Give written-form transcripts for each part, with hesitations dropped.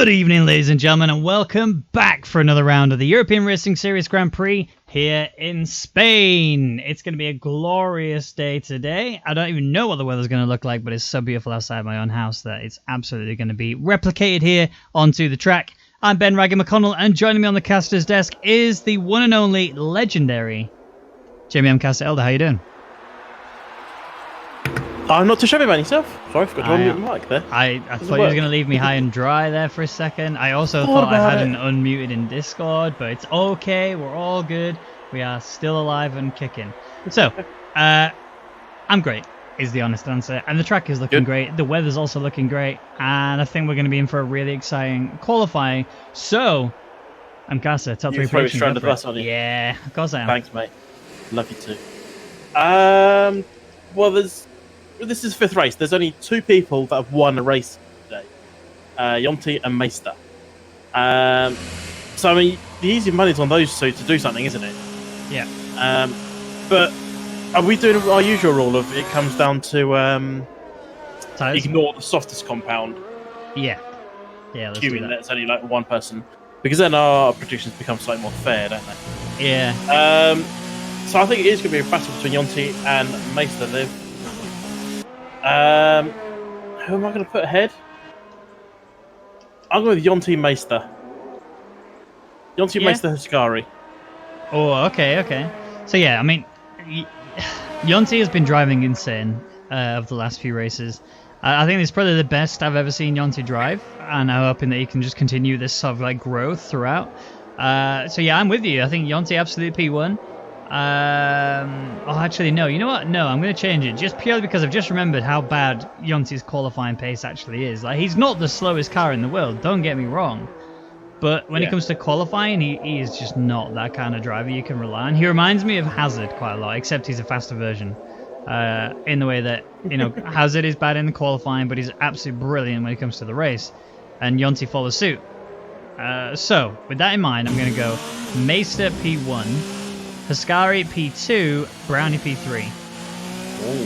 Good evening, ladies and gentlemen, and welcome back for another round of the European Racing Series Grand Prix here in Spain. It's going to be a glorious day today. I don't even know what the weather's going to look like, but it's so beautiful outside my own house that it's absolutely going to be replicated here onto the track. I'm Ben Raggy McConnell, and joining me on the caster's desk is the one and only legendary Jamie M. Caster Elder. How you doing? I'm not too shabby, man. Yourself? Sorry, I forgot to unmute the mic there. I thought you were going to leave me high and dry there for a second. I also thought I hadn't unmuted in Discord, but it's okay. We're all good. We are still alive and kicking. So, I'm great, is the honest answer. And the track is looking great. The weather's also looking great. And I think we're going to be in for a really exciting qualifying. So, I'm Casa, top 3 predictions. You throw me straight under the bus, aren't you? Yeah, of course I am. Thanks, mate. Love you too. Well, this is the 5th race. There's only 2 people that have won a race today. Jonty and Meister. So, I mean, the easy money's on those 2 to do something, isn't it? Yeah. But are we doing our usual rule of it comes down to ignore the softest compound? Yeah. Yeah, let's assuming do that it's only like one person. Because then our predictions become slightly more fair, don't they? Yeah. So I think it is going to be a battle between Jonty and Meister. Who am I going to put ahead? I'm going with Jonty Meister. Jonty Meister Husqvarna. Oh, okay. So yeah, I mean, Jonty has been driving insane of the last few races. I think it's probably the best I've ever seen Jonty drive, and I'm hoping that he can just continue this sort of like growth throughout. So yeah, I'm with you. I think Jonty absolute P1. Actually, no. You know what? No, I'm going to change it just purely because I've just remembered how bad Jonty's qualifying pace actually is. Like, he's not the slowest car in the world. Don't get me wrong. But when it comes to qualifying, he is just not that kind of driver you can rely on. He reminds me of Hazard quite a lot, except he's a faster version. In the way that, Hazard is bad in the qualifying, but he's absolutely brilliant when it comes to the race. And Jonty follows suit. So, with that in mind, I'm going to go Meister P1. Husqvarna P2, Brownie P3.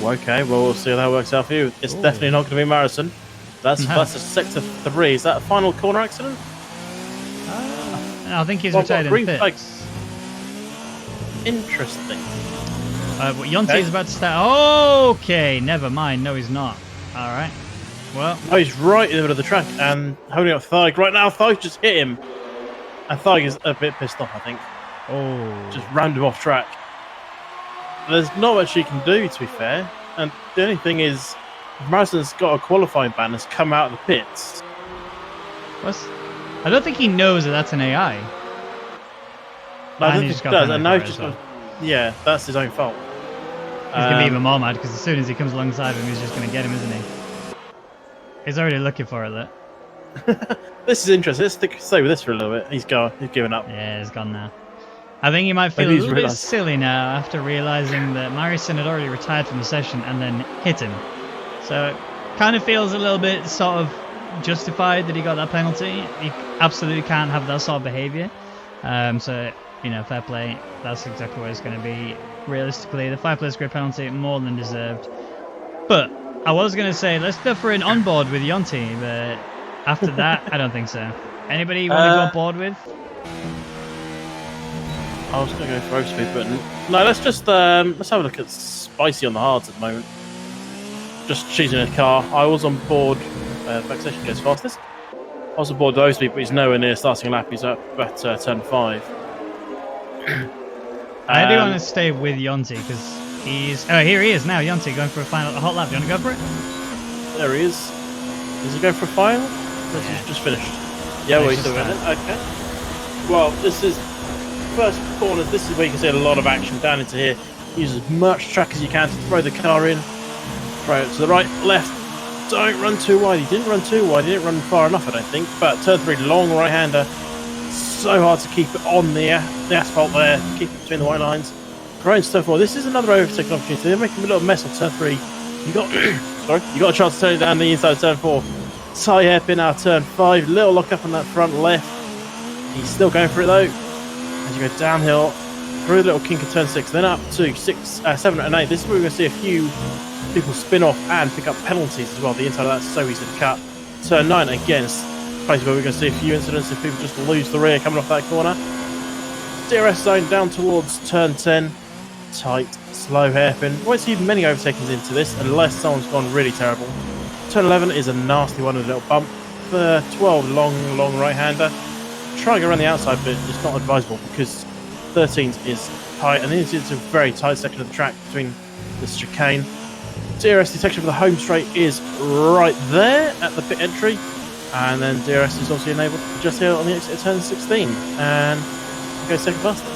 Oh, okay. Well, we'll see how that works out for you. It's definitely not going to be Marathon. That's a sector 3. Is that a final corner accident? I think he's retired in pits. Interesting. Jonty is about to start. Okay, never mind. No, he's not. All right. Well. Oh, he's right in the middle of the track and holding up Thig. Right now, Thig just hit him. And Thig is a bit pissed off, I think. Oh. Just rammed him off track. There's not much he can do, to be fair. And the only thing is, Marathon's got a qualifying ban that's come out of the pits. I don't think he knows that that's an AI. No, I don't think he does. And now yeah, that's his own fault. He's going to be even more mad because as soon as he comes alongside him, he's just going to get him, isn't he? He's already looking for it, look. This is interesting. Let's stay with this for a little bit. He's gone. He's given up. Yeah, he's gone now. I think he might feel a little bit silly now after realising that Mariussen had already retired from the session and then hit him. So it kind of feels a little bit sort of justified that he got that penalty. He absolutely can't have that sort of behaviour. So, fair play. That's exactly what it's going to be. Realistically, the 5 place grid penalty, more than deserved. But I was going to say, let's go for an onboard with Jonty, but after that, I don't think so. Anybody you want to go on board with? I was going to go for road speed, but no, let's just let's have a look at Spicy on the hards at the moment. Just choosing a car. I was on board. Vexation goes fastest. I was on board road speed, but he's nowhere near starting a lap. He's up at turn 5. I do want to stay with Jonty because he's. Oh, here he is now. Jonty going for a hot lap. Do you want to go for it? There he is. Is he going for a final? He's just finished. Yeah, well, he's still in it. Okay. Well, this is first corners. This is where you can see a lot of action down into here. Use as much track as you can to throw the car in. Throw it to the right, left. Don't run too wide. He didn't run too wide. He didn't run far enough, I don't think. But turn 3, long right-hander. So hard to keep it on the asphalt there. Keep it between the white lines. Right into turn 4. This is another overtaking opportunity. They're making a little mess on turn 3. You got you got a chance to turn it down the inside of turn 4. Side hairpin out turn 5. Little lock up on that front left. He's still going for it though. As you go downhill through the little kink of turn 6, then up to 7 and 8. This is where we're going to see a few people spin off and pick up penalties as well. The inside of that's so easy to cut. Turn 9 again, place where we're going to see a few incidents if people just lose the rear coming off that corner. DRS zone down towards turn 10. Tight, slow hairpin. Won't see many overtakings into this unless someone's gone really terrible. Turn 11 is a nasty one with a little bump. The 12 long right-hander. Try and go around the outside, but it's not advisable because 13 is tight, and it's a very tight section of the track between the chicane. DRS detection for the home straight is right there at the pit entry, and then DRS is also enabled just here on the exit of turn 16, and go second fastest.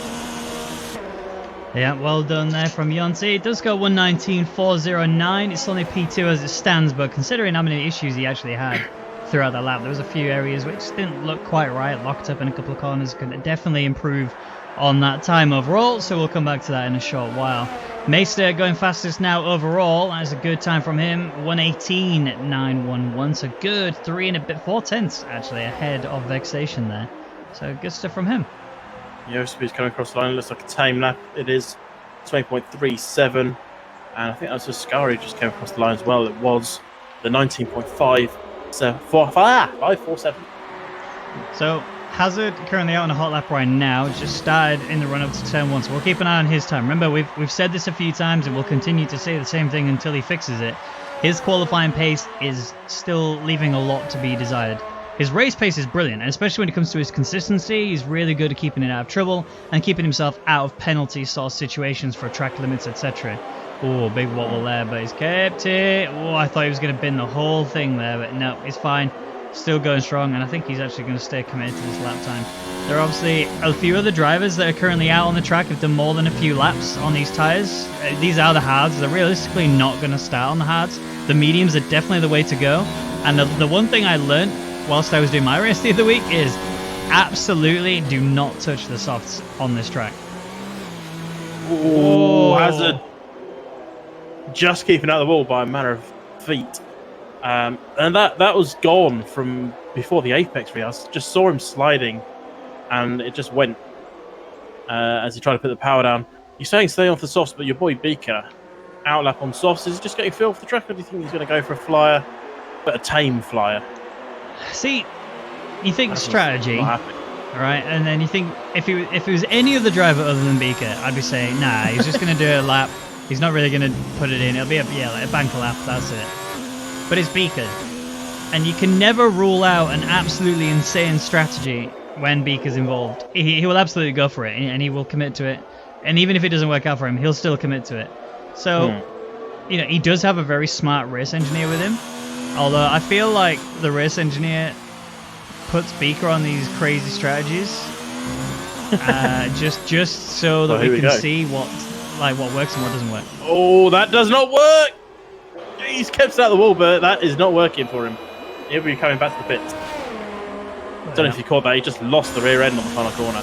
Yeah, well done there from Yonti. It does go 119.409. It's only P2 as it stands, but considering how many issues he actually had throughout that lap, there was a few areas which didn't look quite right, locked up in a couple of corners, could definitely improve on that time overall, so we'll come back to that in a short while. Meister going fastest now overall. That's a good time from him, 118.911, so good 4/10 actually ahead of Vexation there. So good stuff from him. Speed's coming across the line. It looks like a tame lap. It is 20.37, and I think that was just Scary just came across the line as well. It was the 19.547. So Hazard currently out on a hot lap right now. Just started in the run up to turn 1, so we'll keep an eye on his time. Remember, we've said this a few times, and we'll continue to say the same thing until he fixes it. His qualifying pace is still leaving a lot to be desired. His race pace is brilliant, and especially when it comes to his consistency, he's really good at keeping it out of trouble and keeping himself out of penalty sort of situations for track limits, etc. Oh, big wobble there, but he's kept it. Oh, I thought he was going to bin the whole thing there, but no, he's fine. Still going strong, and I think he's actually going to stay committed to this lap time. There are obviously a few other drivers that are currently out on the track have done more than a few laps on these tyres. These are the hards. They're realistically not going to start on the hards. The mediums are definitely the way to go. And the one thing I learned whilst I was doing my race the other week is absolutely do not touch the softs on this track. Oh, Hazard just keeping out of the wall by a matter of feet. And that was gone from before the apex I just saw him sliding, and it just went as he tried to put the power down. You're saying stay off the softs, but your boy Beaker outlap on softs. Is he just getting feel off the track, or do you think he's going to go for a flyer, but a tame flyer? See, you think strategy, all right, and then you think if it was any other driver other than Beaker, I'd be saying, nah, he's just going to do a lap. He's not really going to put it in. It'll be like a bank lap. That's it. But it's Beaker, and you can never rule out an absolutely insane strategy when Beaker's involved. He will absolutely go for it, and he will commit to it. And even if it doesn't work out for him, he'll still commit to it. So, he does have a very smart race engineer with him. Although I feel like the race engineer puts Beaker on these crazy strategies, just so that we can see what works and what doesn't work. Oh, that does not work. He's kept out of the wall, but that is not working for him. He'll be coming back to the pits. I don't know if you caught that. He just lost the rear end on the final corner.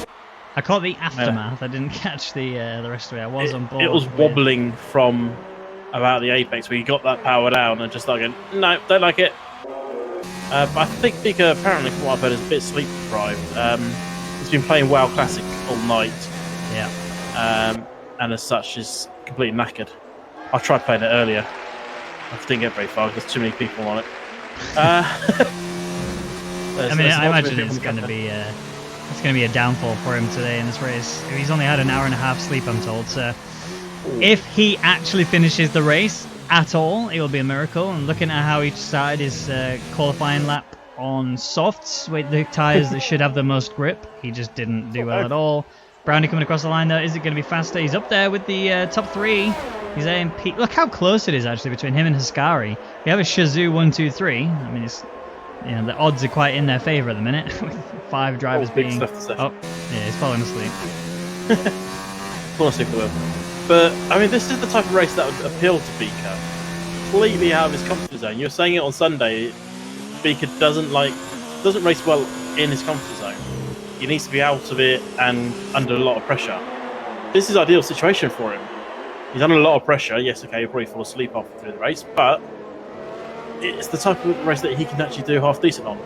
I caught the aftermath. I didn't catch the rest of it. I was on board. It was wobbling from about the apex where you got that power down and just like, no, don't like it. I think Beaker, apparently, from what I've heard, is a bit sleep deprived. He's been playing WoW Classic all night. Yeah. And as such, is completely knackered. I tried playing it earlier. I didn't get very far because there's too many people on it. I imagine it's going to be a downfall for him today in this race. He's only had an hour and a half sleep, I'm told. So if he actually finishes the race at all, it will be a miracle. And looking at how he started his qualifying lap on softs with the tyres that should have the most grip, he just didn't do well at all. Brownie coming across the line though. Is it going to be faster? He's up there with the top 3. He's AMP. Look how close it is actually between him and Haskari. We have a Shazoo 1-2-3. I mean, it's the odds are quite in their favour at the minute. With 5 drivers being. Stuff to say. Oh, yeah, he's falling asleep. Falling asleep for But I mean, this is the type of race that would appeal to Beaker. Completely out of his comfort zone. You're saying it on Sunday. Beaker doesn't race well in his comfort zone. He needs to be out of it and under a lot of pressure. This is an ideal situation for him. He's under a lot of pressure. Yes, okay, he'll probably fall asleep halfway through the race, but it's the type of race that he can actually do half decent on.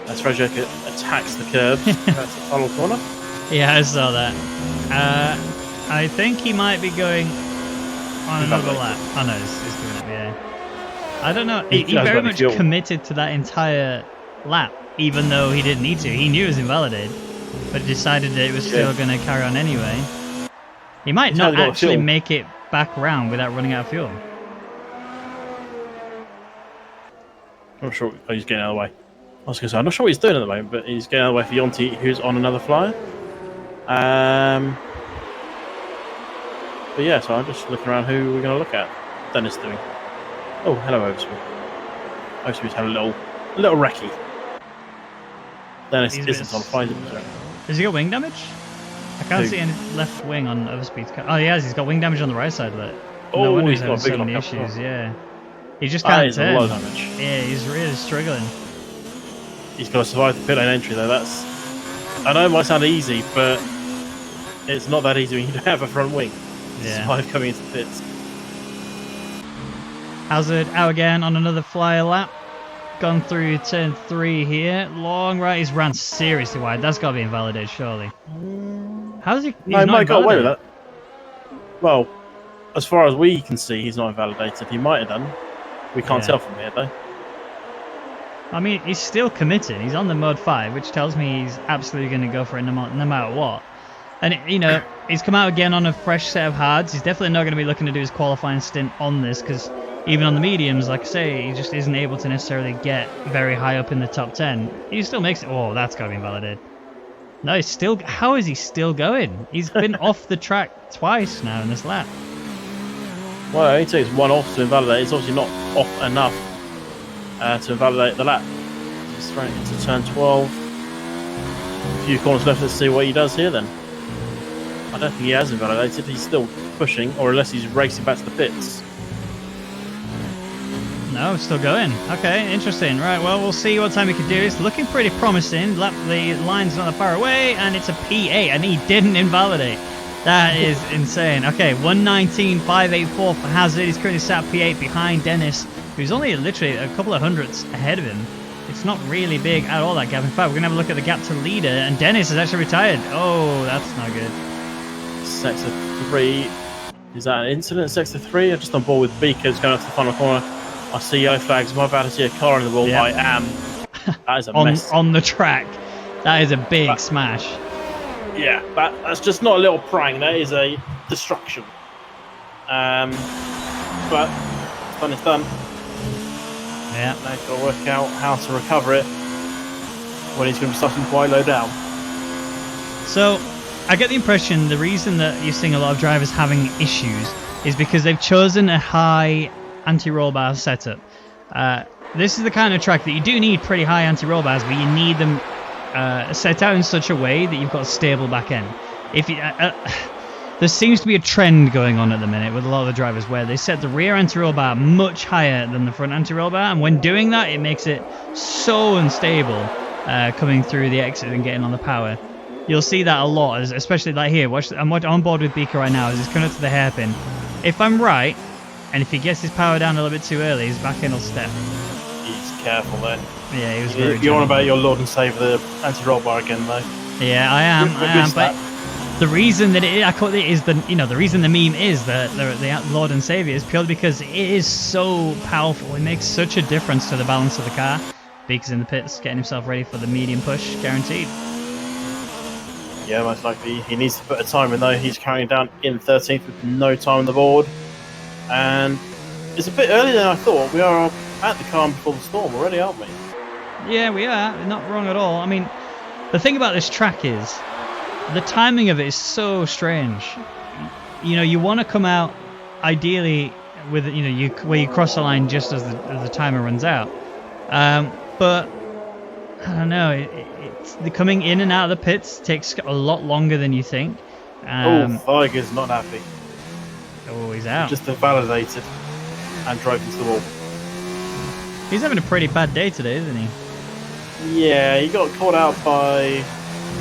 As Frederick attacks the curb, that's the final corner. Yeah, I saw that. I think he might be going on another lap. Oh no, he's doing it, yeah. I don't know. He very much committed to that entire lap. even though he didn't need to. He knew it was invalidated, but decided that it was still going to carry on anyway. He might not actually make it back round without running out of fuel. I'm not sure. Oh, he's getting out of the way. I was going to say, I'm not sure what he's doing at the moment, but he's getting out of the way for Yonti, who's on another flyer. But yeah, so I'm just looking around who we're going to look at. Dennis doing. Oh, hello, Overspeed. Overspeed's had a little recce. Dennis isn't on fire. Does he got wing damage? I can't see any left wing on Overspeed's car. Oh, he has. He's got wing damage on the right side. Look. Oh, no wonder he's got so many issues. Yeah. He just can't turn. A lot of damage. Yeah, he's really struggling. He's got to survive the pit lane entry though. I know it might sound easy, but it's not that easy when you don't have a front wing. Survive coming into the pits. Hazard out again on another flyer lap. Gone through turn 3 here. Long right. He's ran seriously wide. That's got to be invalidated, surely. How's he? No, he might have got away with that. Well, as far as we can see, he's not invalidated. He might have done. We can't tell from here, though. I mean, he's still committed. He's on the Mod 5, which tells me he's absolutely going to go for it no matter what. And, you know, he's come out again on a fresh set of hards. He's definitely not going to be looking to do his qualifying stint on this, because even on the mediums, like I say, he just isn't able to necessarily get very high up in the top 10. He still makes it. Oh, that's got to be invalidated. No, he's still. How is he still going? He's been off the track twice now in this lap. Well, it only takes one off to invalidate. It's obviously not off enough to invalidate the lap. He's thrown into turn 12. A few corners left. Let's see what he does here then. I don't think he has invalidated. He's still pushing, or unless he's racing back to the pits. No, still going. Okay, interesting. Right, well, we'll see what time he can do. It's looking pretty promising. The line's not that far away, and it's a P8, and he didn't invalidate. That is insane. Okay, 119.584 for Hazard. He's currently sat P8 behind Dennis, who's only literally a couple of hundredths ahead of him. It's not really big at all, that gap. In fact, we're going to have a look at the gap to leader, and Dennis is actually retired. Oh, that's not good. Sector 3. Is that an incident? Sector 3? I'm just on board with Beakers going up to the final corner. I see yellow flags. Am I about to see a car in the wall? Yep. I am. That is a mess. On the track. That is a big smash. Yeah, that's just not a little prang. That is a destruction. But it's done. Yeah. Now he's got to work out how to recover it when he's going to be starting quite low down. So, I get the impression the reason that you're seeing a lot of drivers having issues is because they've chosen a high anti-roll bar setup. This is the kind of track that you do need pretty high anti-roll bars, but you need them set out in such a way that you've got a stable back end. If you, there seems to be a trend going on at the minute with a lot of the drivers where they set the rear anti-roll bar much higher than the front anti-roll bar, and when doing that, it makes it so unstable coming through the exit and getting on the power. You'll see that a lot, especially like here. I'm on board with Beaker right now as he's coming up to the hairpin. If I'm right, and if he gets his power down a little bit too early, his back end will step. He's careful there. Yeah, he was very You're on about your Lord and Save the anti-roll bar again, though. Yeah, I am. But the reason that I call it is the reason the meme is the Lord and Savior is purely because it is so powerful. It makes such a difference to the balance of the car. Beaker's in the pits, getting himself ready for the medium push, guaranteed. Yeah, most likely. He needs to put a time in though. He's carrying down in 13th with no time on the board. And it's a bit earlier than I thought. We are at the calm before the storm already, aren't we? Yeah, we are. Not wrong at all. I mean, the thing about this track is the timing of it is so strange. You know, you want to come out ideally with where you cross the line just as the timer runs out. But I don't know. It's the coming in and out of the pits takes a lot longer than you think. Viger's not happy. Oh, he's out. Just invalidated and drove into the wall. He's having a pretty bad day today, isn't he? Yeah, he got caught out by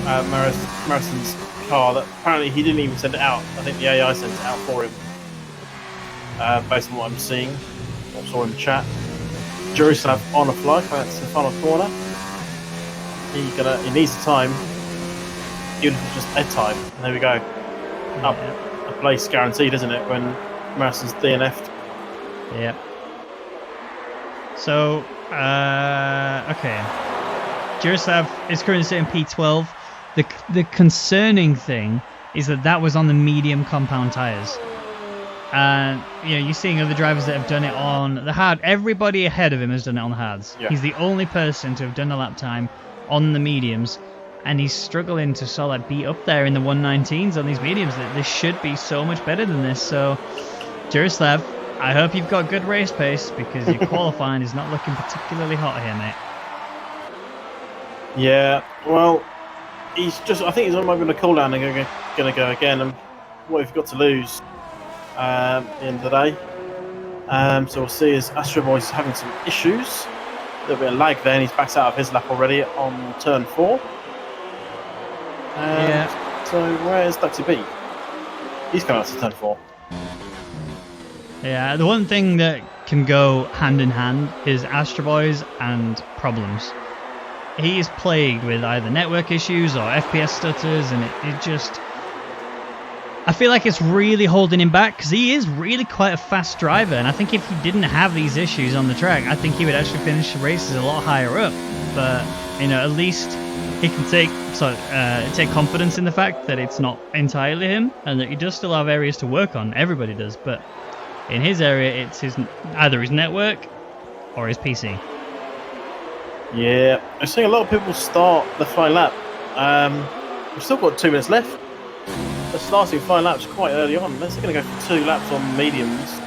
Marison's car. That apparently he didn't even send it out. I think the AI sent it out for him. Based on what I'm seeing, or saw in the chat. Jerusalem on a fly, that's the final corner. He needs the time, even if it's just a time. And there we go. Up. A place guaranteed, isn't it, when Marison's DNF'd? Yeah. So, okay. Jurislav is currently sitting P12. The concerning thing is that was on the medium compound tyres. And you're seeing other drivers that have done it on the hard. Everybody ahead of him has done it on the hards. Yeah. He's the only person to have done a lap time on the mediums, and he's struggling to sort of be up there in the 119s on these mediums. That this should be so much better than this. So, Jurislav, I hope you've got good race pace, because your qualifying is not looking particularly hot here, mate. Yeah, well, I think he's on maybe on a cool down and going to go again. And what have you got to lose at the end of the day? So we'll see as Astro Boy's having some issues. A little bit of lag there, and he's backed out of his lap already on turn 4. Yeah. So where's Duxie B? He's coming out to turn 4. Yeah, the one thing that can go hand in hand is Astro Boys and problems. He is plagued with either network issues or FPS stutters, and it just... I feel like it's really holding him back, because he is really quite a fast driver, and I think if he didn't have these issues on the track, I think he would actually finish the races a lot higher up. But, at least he can take confidence in the fact that it's not entirely him, and that he does still have areas to work on. Everybody does, but in his area, it's either his network or his PC. Yeah, I'm seeing a lot of people start the final lap. We've still got 2 minutes left. They're starting final laps quite early on. They're going to go for 2 laps on mediums.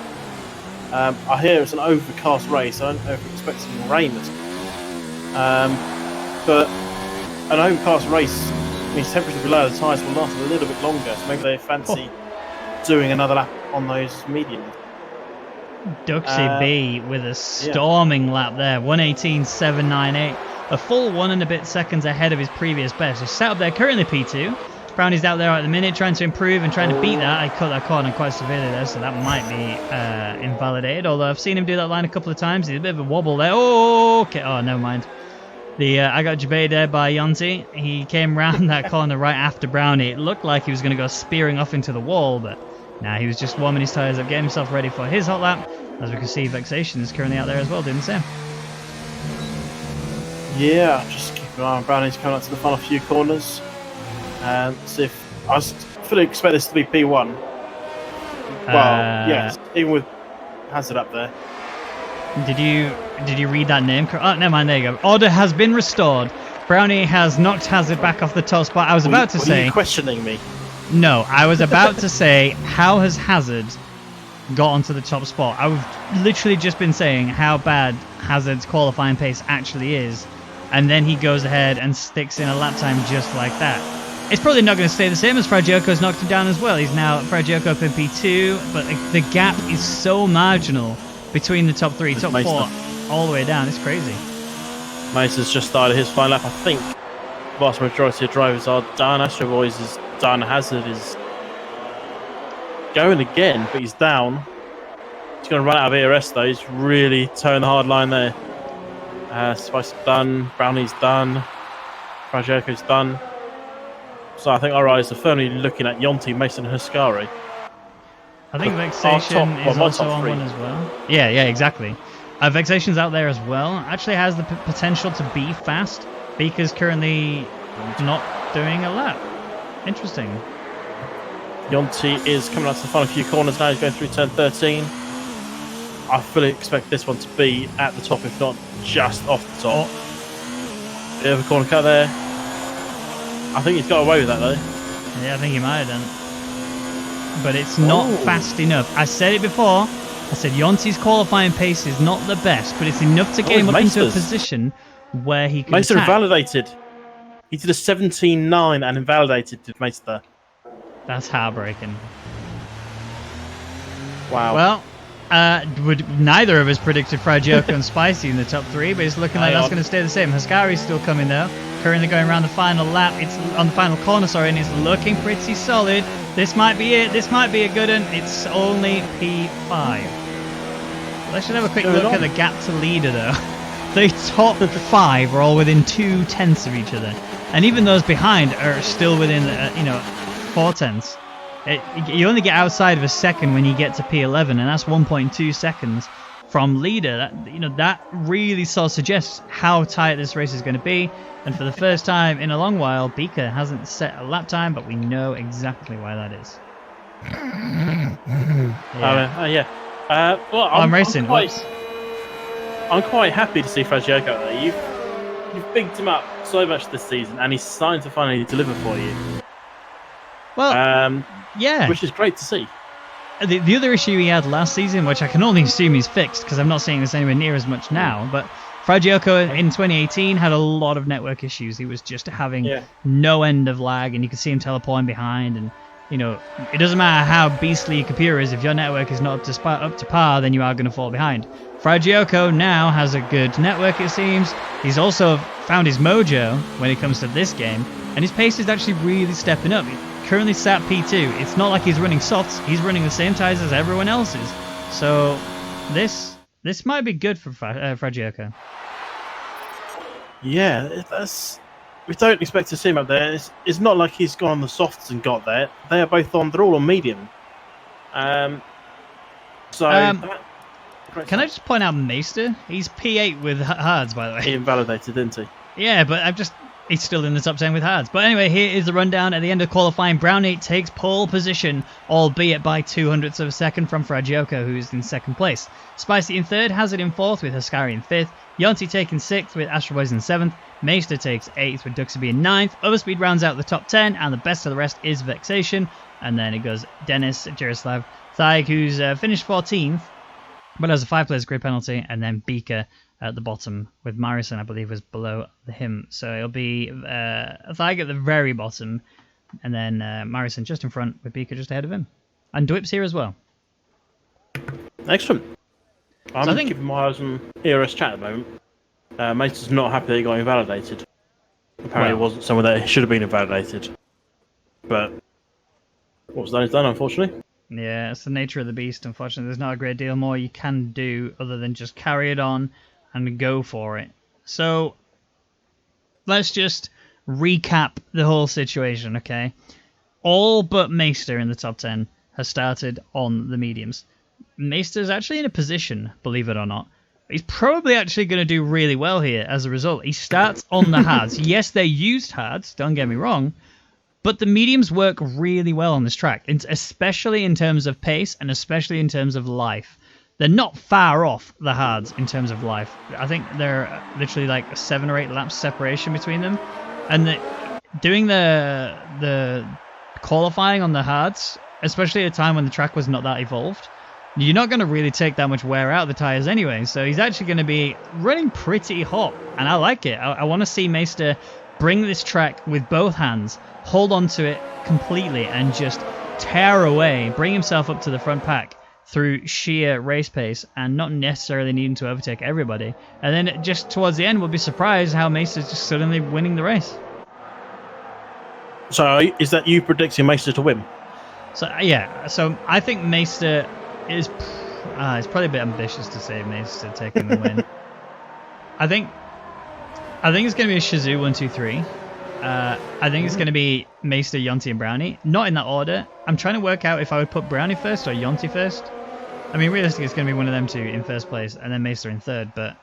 I hear it's an overcast race. I don't know if we're expecting rain. But an overcast race means temperature below the tyres will last a little bit longer. So maybe they fancy doing another lap on those mediums. Duxie B with a storming lap there, 1:18.798, a full 1 and a bit seconds ahead of his previous best. He's sat up there currently P2. Brownie's out there at the minute trying to improve and trying to beat that. I cut that corner quite severely there, so that might be invalidated. Although I've seen him do that line a couple of times. He's a bit of a wobble there. Oh, okay. Oh, never mind. I got debated there by Yonti. He came round that corner right after Brownie. It looked like he was going to go spearing off into the wall, but nah, he was just warming his tyres up, getting himself ready for his hot lap. As we can see, Vexation is currently out there as well, doing the same. Yeah, just keep an eye on Brownie's coming up to the final few corners. And see if I fully expect this to be P1. Well, yes, even with Hazard up there. Did you read that name? Oh, never mind. There you go. Order has been restored. Brownie has knocked Hazard back off the top spot. I was about to say. Are you questioning me? No, I was about to say, how has Hazard got onto the top spot? I've literally just been saying how bad Hazard's qualifying pace actually is, and then he goes ahead and sticks in a lap time just like that. It's probably not going to stay the same as Fragioko's knocked him down as well. He's now Fragioko up in P2, but the gap is so marginal between the top 3, top 4, all the way down. It's crazy. Mesa's just started his final lap. I think the vast majority of drivers are down. Astro Boys is down. Hazard is going again, but he's down. He's going to run out of ERS though. He's really towing the hard line there. Spice done. Brownie's done. Fragioko's done. So I think our eyes are firmly looking at Yonti, Mason, and Huskari. I think Vexation is also on one as well. Yeah, exactly. Vexation's out there as well. Actually has the potential to be fast. Beaker's currently not doing a lap. Interesting. Yonti is coming out to the final few corners now. He's going through turn 13. I fully expect this one to be at the top, if not just off the top. Bit of a corner cut there. I think he's got away with that though. Yeah, I think he might have done. But it's not fast enough. I said it before. I said Yonti's qualifying pace is not the best, but it's enough to get him up into a position where he can Meister invalidated. He did a 17.9 and invalidated did Meister. That's heartbreaking. Wow. Well, neither of us predicted Fragioko and Spicy in the top 3, but it's looking like that's going to stay the same. Huskari's still coming though. Currently going around the final lap. It's on the final corner, sorry, and it's looking pretty solid. This might be it. This might be a good one. It's only P5. Let's just have a quick look at the gap to leader though. The top 5 are all within 2/10 of each other, and even those behind are still within 4/10. You only get outside of a second when you get to P11, and that's 1.2 seconds from leader. That really sort of suggests how tight this race is going to be. And for the first time in a long while, Beaker hasn't set a lap time, but we know exactly why that is. Yeah. Well, I'm racing. I'm quite happy to see Fragiaco there. You've bigged him up so much this season, and he's starting to finally deliver for you. Well, yeah, which is great to see. The other issue he had last season, which I can only assume he's fixed because I'm not seeing this anywhere near as much now, but Fragiaco in 2018 had a lot of network issues. He was just having no end of lag, and you could see him teleporting behind. And it doesn't matter how beastly your computer is, if your network is not up to par, then you are going to fall behind. Fragiaco now has a good network, it seems. He's also found his mojo when it comes to this game, and his pace is actually really stepping up. He currently sat P2. It's not like he's running softs. He's running the same tyres as everyone else's. So this might be good for Fragiaco. Yeah, we don't expect to see him up there. It's not like he's gone on the softs and got there. They are both on. They're all on medium. Can I just point out Meister? He's P8 with hards, by the way. He invalidated, didn't he? Yeah, but he's still in the top 10 with hards. But anyway, here is the rundown. At the end of qualifying, Brownie takes pole position, albeit by 200ths of a second from Fragiaco, who's in second place. Spicy in third, Hazard in fourth with Haskari in fifth, Yonti taking sixth with Astro Boys in seventh, Meister takes eighth with Duxaby in ninth, Overspeed rounds out the top 10, and the best of the rest is Vexation. And then it goes Dennis, Jaroslav, Thaig, who's finished 14th, but has a 5 players grid penalty, and then Beaker at the bottom with Morrison, I believe, was below him. So it'll be Thaig at the very bottom, and then Morrison just in front with Beaker just ahead of him. And Dwip's here as well. Excellent. I'm keeping my eyes on ERS chat at the moment. Meister's not happy that he got invalidated. Apparently it wasn't someone that should have been invalidated. But what's done is done, unfortunately. Yeah, it's the nature of the beast, unfortunately. There's not a great deal more you can do other than just carry it on and go for it. So let's just recap the whole situation, okay? All but Meister in the top 10 has started on the mediums. Meister's actually in a position, believe it or not. He's probably actually going to do really well here as a result. He starts on the hards. Yes, they're used hards, don't get me wrong, but the mediums work really well on this track, especially in terms of pace and especially in terms of life. They're not far off the hards in terms of life. I think they're literally like 7 or 8 laps separation between them. And doing the qualifying on the hards, especially at a time when the track was not that evolved, you're not going to really take that much wear out of the tyres anyway. So he's actually going to be running pretty hot, and I like it. I want to see Meister bring this track with both hands, hold on to it completely, and just tear away, bring himself up to the front pack through sheer race pace and not necessarily needing to overtake everybody. And then just towards the end, we'll be surprised how Meister's just suddenly winning the race. So is that you predicting Meister to win? So yeah, so I think Meister is... it's probably a bit ambitious to say Meister taking the win. I think it's going to be a Shazoo 1, 2, 3. I think it's going to be Meister, Yonti, and Brownie. Not in that order. I'm trying to work out if I would put Brownie first or Yonti first. I mean, realistically, it's going to be one of them two in first place, and then Meister in third, but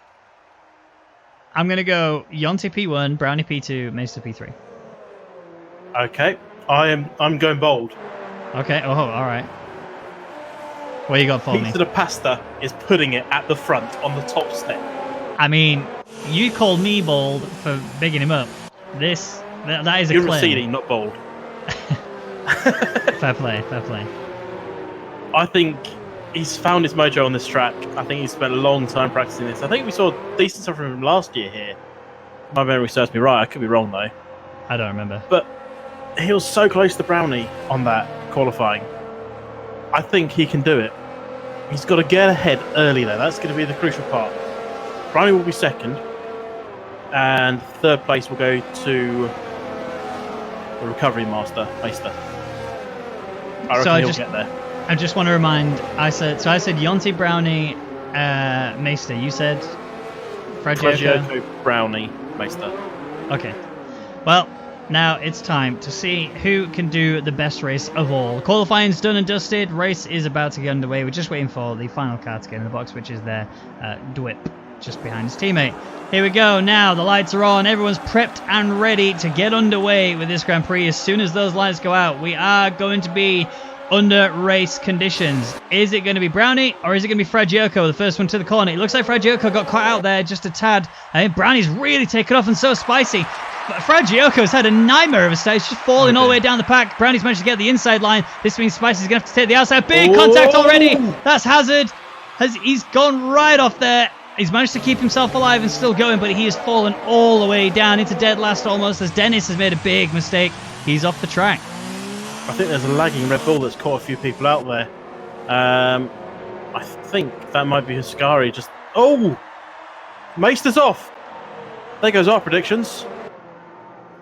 I'm going to go Yonti P1, Brownie P2, Meister P3. Okay. I'm going bold. Okay, oh, all right. What you got for me? Pizza de Pasta is putting it at the front on the top step. I mean, you called me bold for bigging him up. That is a claim. You're receding, not bold. Fair play, fair play. I think he's found his mojo on this track. I think he's spent a long time practicing this. I think we saw decent stuff from him last year here. My memory serves me right. I could be wrong, though. I don't remember. But he was so close to Brownie on that qualifying. I think he can do it. He's got to get ahead early, though. That's going to be the crucial part. Brownie will be second. And third place will go to the recovery master, Meister. I reckon he'll get there. I just want to remind, I said Yonti, Brownie, Meister. You said Fragiaco, Brownie, Meister. Okay. Well, now it's time to see who can do the best race of all. Qualifying's done and dusted. Race is about to get underway. We're just waiting for the final car to get in the box, which is there, Dwip. just behind his teammate. Here we go. Now the lights are on. Everyone's prepped and ready to get underway with this Grand Prix. As soon as those lights go out, we are going to be under race conditions. Is it going to be Brownie or is it going to be Fragioco, the first one to the corner? It looks like Fragioco got caught out there just a tad. I think Brownie's really taken off and so Spicy. But Fragioco's had a nightmare of a start. He's just falling all the way down the pack. Brownie's managed to get the inside line. This means Spicy's going to have to take the outside. Big contact already. That's Hazard. He's gone right off there. He's managed to keep himself alive and still going, but he has fallen all the way down into dead last almost as Dennis has made a big mistake. He's off the track. I think there's a lagging Red Bull that's caught a few people out there. I think that might be Huskari. Just Meister's off. There goes our predictions.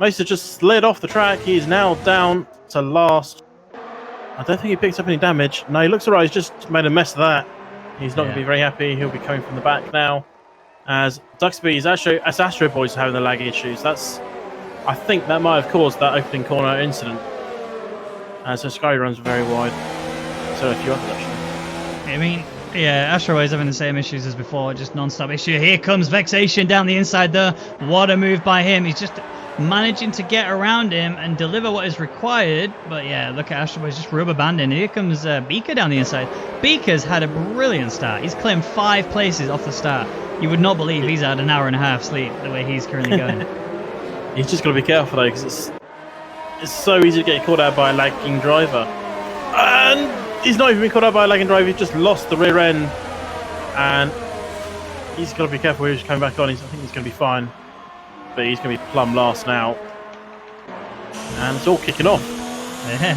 Meister just slid off the track. He is now down to last. I don't think he picked up any damage. No, he looks alright. He's just made a mess of that. He's not going to be very happy. He'll be coming from the back now. As Duxby as Astro Boys are having the lagging issues. I think that might have caused that opening corner incident. So Sky runs very wide. So a few others actually. I mean, yeah, Astro Boys having the same issues as before, just non-stop issue. Here comes Vexation down the inside there. What a move by him. He's just managing to get around him and deliver what is required. But yeah, look at Astro Boys just rubber banding. Here comes Beaker down the inside. Beaker's had a brilliant start. He's claimed 5 places off the start. You would not believe he's had an hour and a half sleep the way he's currently going. He's just got to be careful though, because it's so easy to get caught out by a lagging driver. And he's not even been caught out by a lagging driver. He's just lost the rear end. And he's got to be careful where he's coming back on. I think he's going to be fine. But he's going to be plumb last now. And it's all kicking off. Yeah.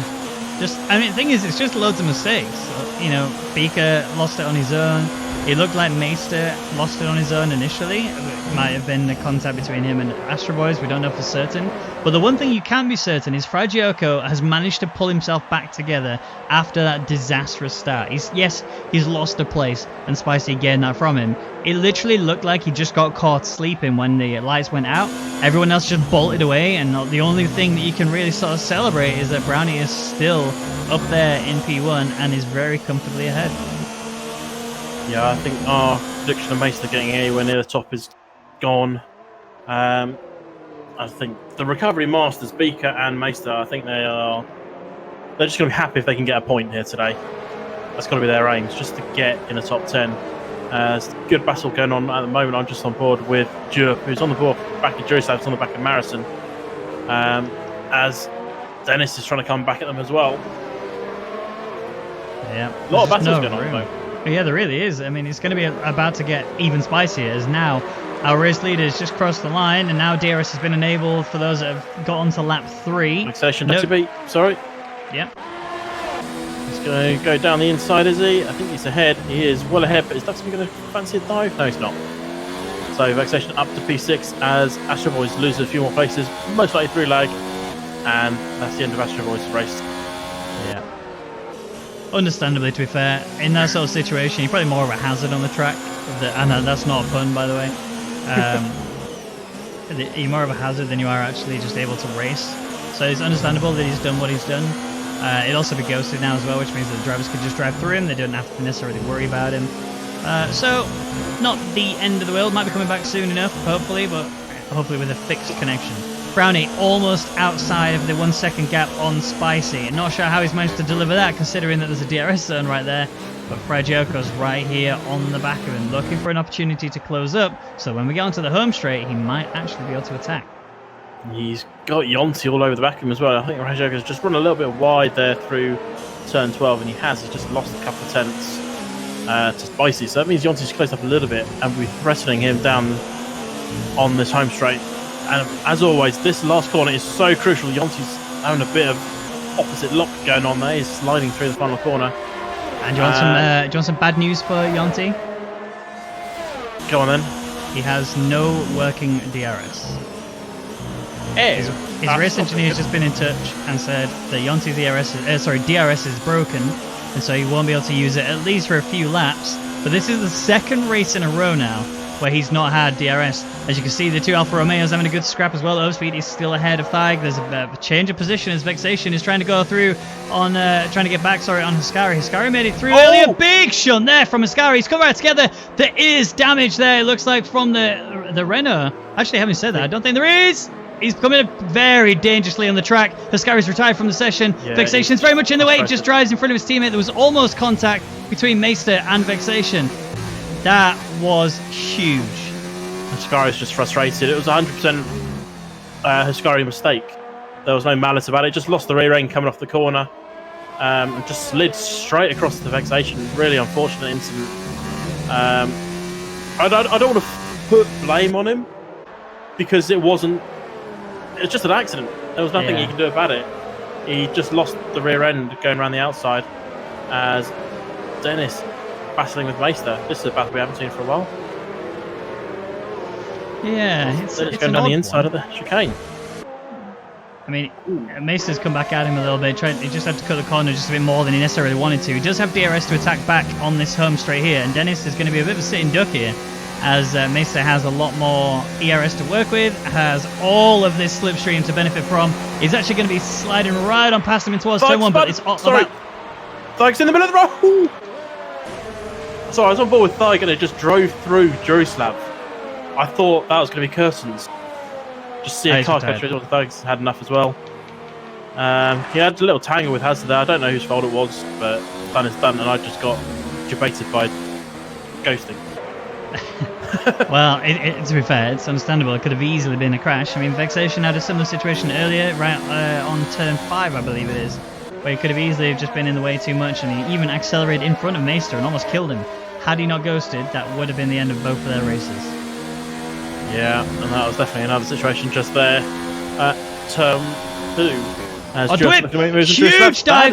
The thing is, it's just loads of mistakes. You know, Beaker lost it on his own. It looked like Meister lost it on his own initially. It might have been the contact between him and Astro Boys. We don't know for certain. But the one thing you can be certain is Fragioco has managed to pull himself back together after that disastrous start. He's lost a place, and Spicy getting that from him. It literally looked like he just got caught sleeping when the lights went out. Everyone else just bolted away, and the only thing that you can really sort of celebrate is that Brownie is still up there in P1 and is very comfortably ahead. Yeah, I think our prediction of Meister getting anywhere near the top is gone. I think the recovery masters, Beaker and Meister, I think they're just going to be happy if they can get a point here today. That's got to be their aims, just to get in the top 10. It's a good battle going on at the moment. I'm just on board with Jurp, who's on the board back of Juristad, on the back of Marison. As Dennis is trying to come back at them as well. Yeah, a lot of battles going on though. Yeah, there really is. I mean, it's going to be about to get even spicier as now our race leader has just crossed the line and now DRS has been enabled for those that have got onto lap 3. Fixation, sorry. Yep. He's going to go down the inside, is he? I think he's ahead. He is well ahead, but is Duxby going to fancy a dive? No, he's not. So Vexation up to P6 as Astro Boys loses a few more places, most likely through lag. And that's the end of Astro Boys' race. Yeah. Understandably, to be fair, in that sort of situation, you're probably more of a hazard on the track. And that's not a pun, by the way. You're more of a hazard than you are actually just able to race. So it's understandable that he's done what he's done. It'll also be ghosted now as well, which means that the drivers could just drive through him. They don't have to necessarily worry about him. So, not the end of the world. Might be coming back soon enough, hopefully, but hopefully with a fixed connection. Brownie almost outside of the 1 second gap on Spicy. Not sure how he's managed to deliver that, considering that there's a DRS zone right there. But Fragioco's right here on the back of him, looking for an opportunity to close up. So when we get onto the home straight, he might actually be able to attack. He's got Yonti all over the back of him as well. I think Fragioco's just run a little bit wide there through turn 12, and he's just lost a couple of tenths to Spicy. So that means Yonti's closed up a little bit, and we're threatening him down on this home straight. And as always, this last corner is so crucial. Yonti's having a bit of opposite lock going on there. He's sliding through the final corner. And do you want some bad news for Yonti? Go on then. He has no working DRS. His race engineer has just been in touch and said that Yonti's DRS is broken, and so he won't be able to use it at least for a few laps. But this is the second race in a row now where he's not had DRS. As you can see, the two Alfa Romeos having a good scrap as well. Overspeed is still ahead of Thaig. There's a change of position as Vexation is trying to go through on, trying to get back, on Husqvarna. Husqvarna made it through earlier. Big shunt there from Husqvarna. He's come right together. There is damage there, it looks like, from the Renault. Actually, having said that, I don't think there is. He's coming up very dangerously on the track. Husqvarna's retired from the session. Yeah, Vexation's very much in the way. Just drives in front of his teammate. There was almost contact between Meister and Vexation. That was huge. Husqvarna's just frustrated. It was 100% Husqvarna mistake. There was no malice about it. Just lost the rear end coming off the corner. And just slid straight across the Vexation. Really unfortunate incident. I don't want to put blame on him because it wasn't. It's just an accident. There was nothing he could do about it. He just lost the rear end going around the outside as Dennis battling with Meister. This is a battle we haven't seen for a while. Yeah, it's going down the inside of the chicane. I mean, Meister's come back at him a little bit. He just had to cut the corner just a bit more than he necessarily wanted to. He does have DRS to attack back on this home straight here, and Dennis is going to be a bit of a sitting duck here, as Meister has a lot more ERS to work with, has all of this slipstream to benefit from. He's actually going to be sliding right on past him in towards turn 1, but it's sorry. Thaig's in the middle of the road. Sorry, I was on board with Thaig and it just drove through Jurislav. I thought that was going to be Kirsten's. Just see a car catch. Thaig's had enough as well. He had a little tangle with Hazard there. I don't know whose fault it was, but done is done, and I just got debated by ghosting. Well, to be fair, it's understandable. It could have easily been a crash. I mean, Vexation had a similar situation earlier, right on turn 5, I believe it is, where he could have easily just been in the way too much, and he even accelerated in front of Meister and almost killed him. Had he not ghosted, that would have been the end of both of their races. Yeah, and that was definitely another situation just there at turn 2. Dwip! Huge dive!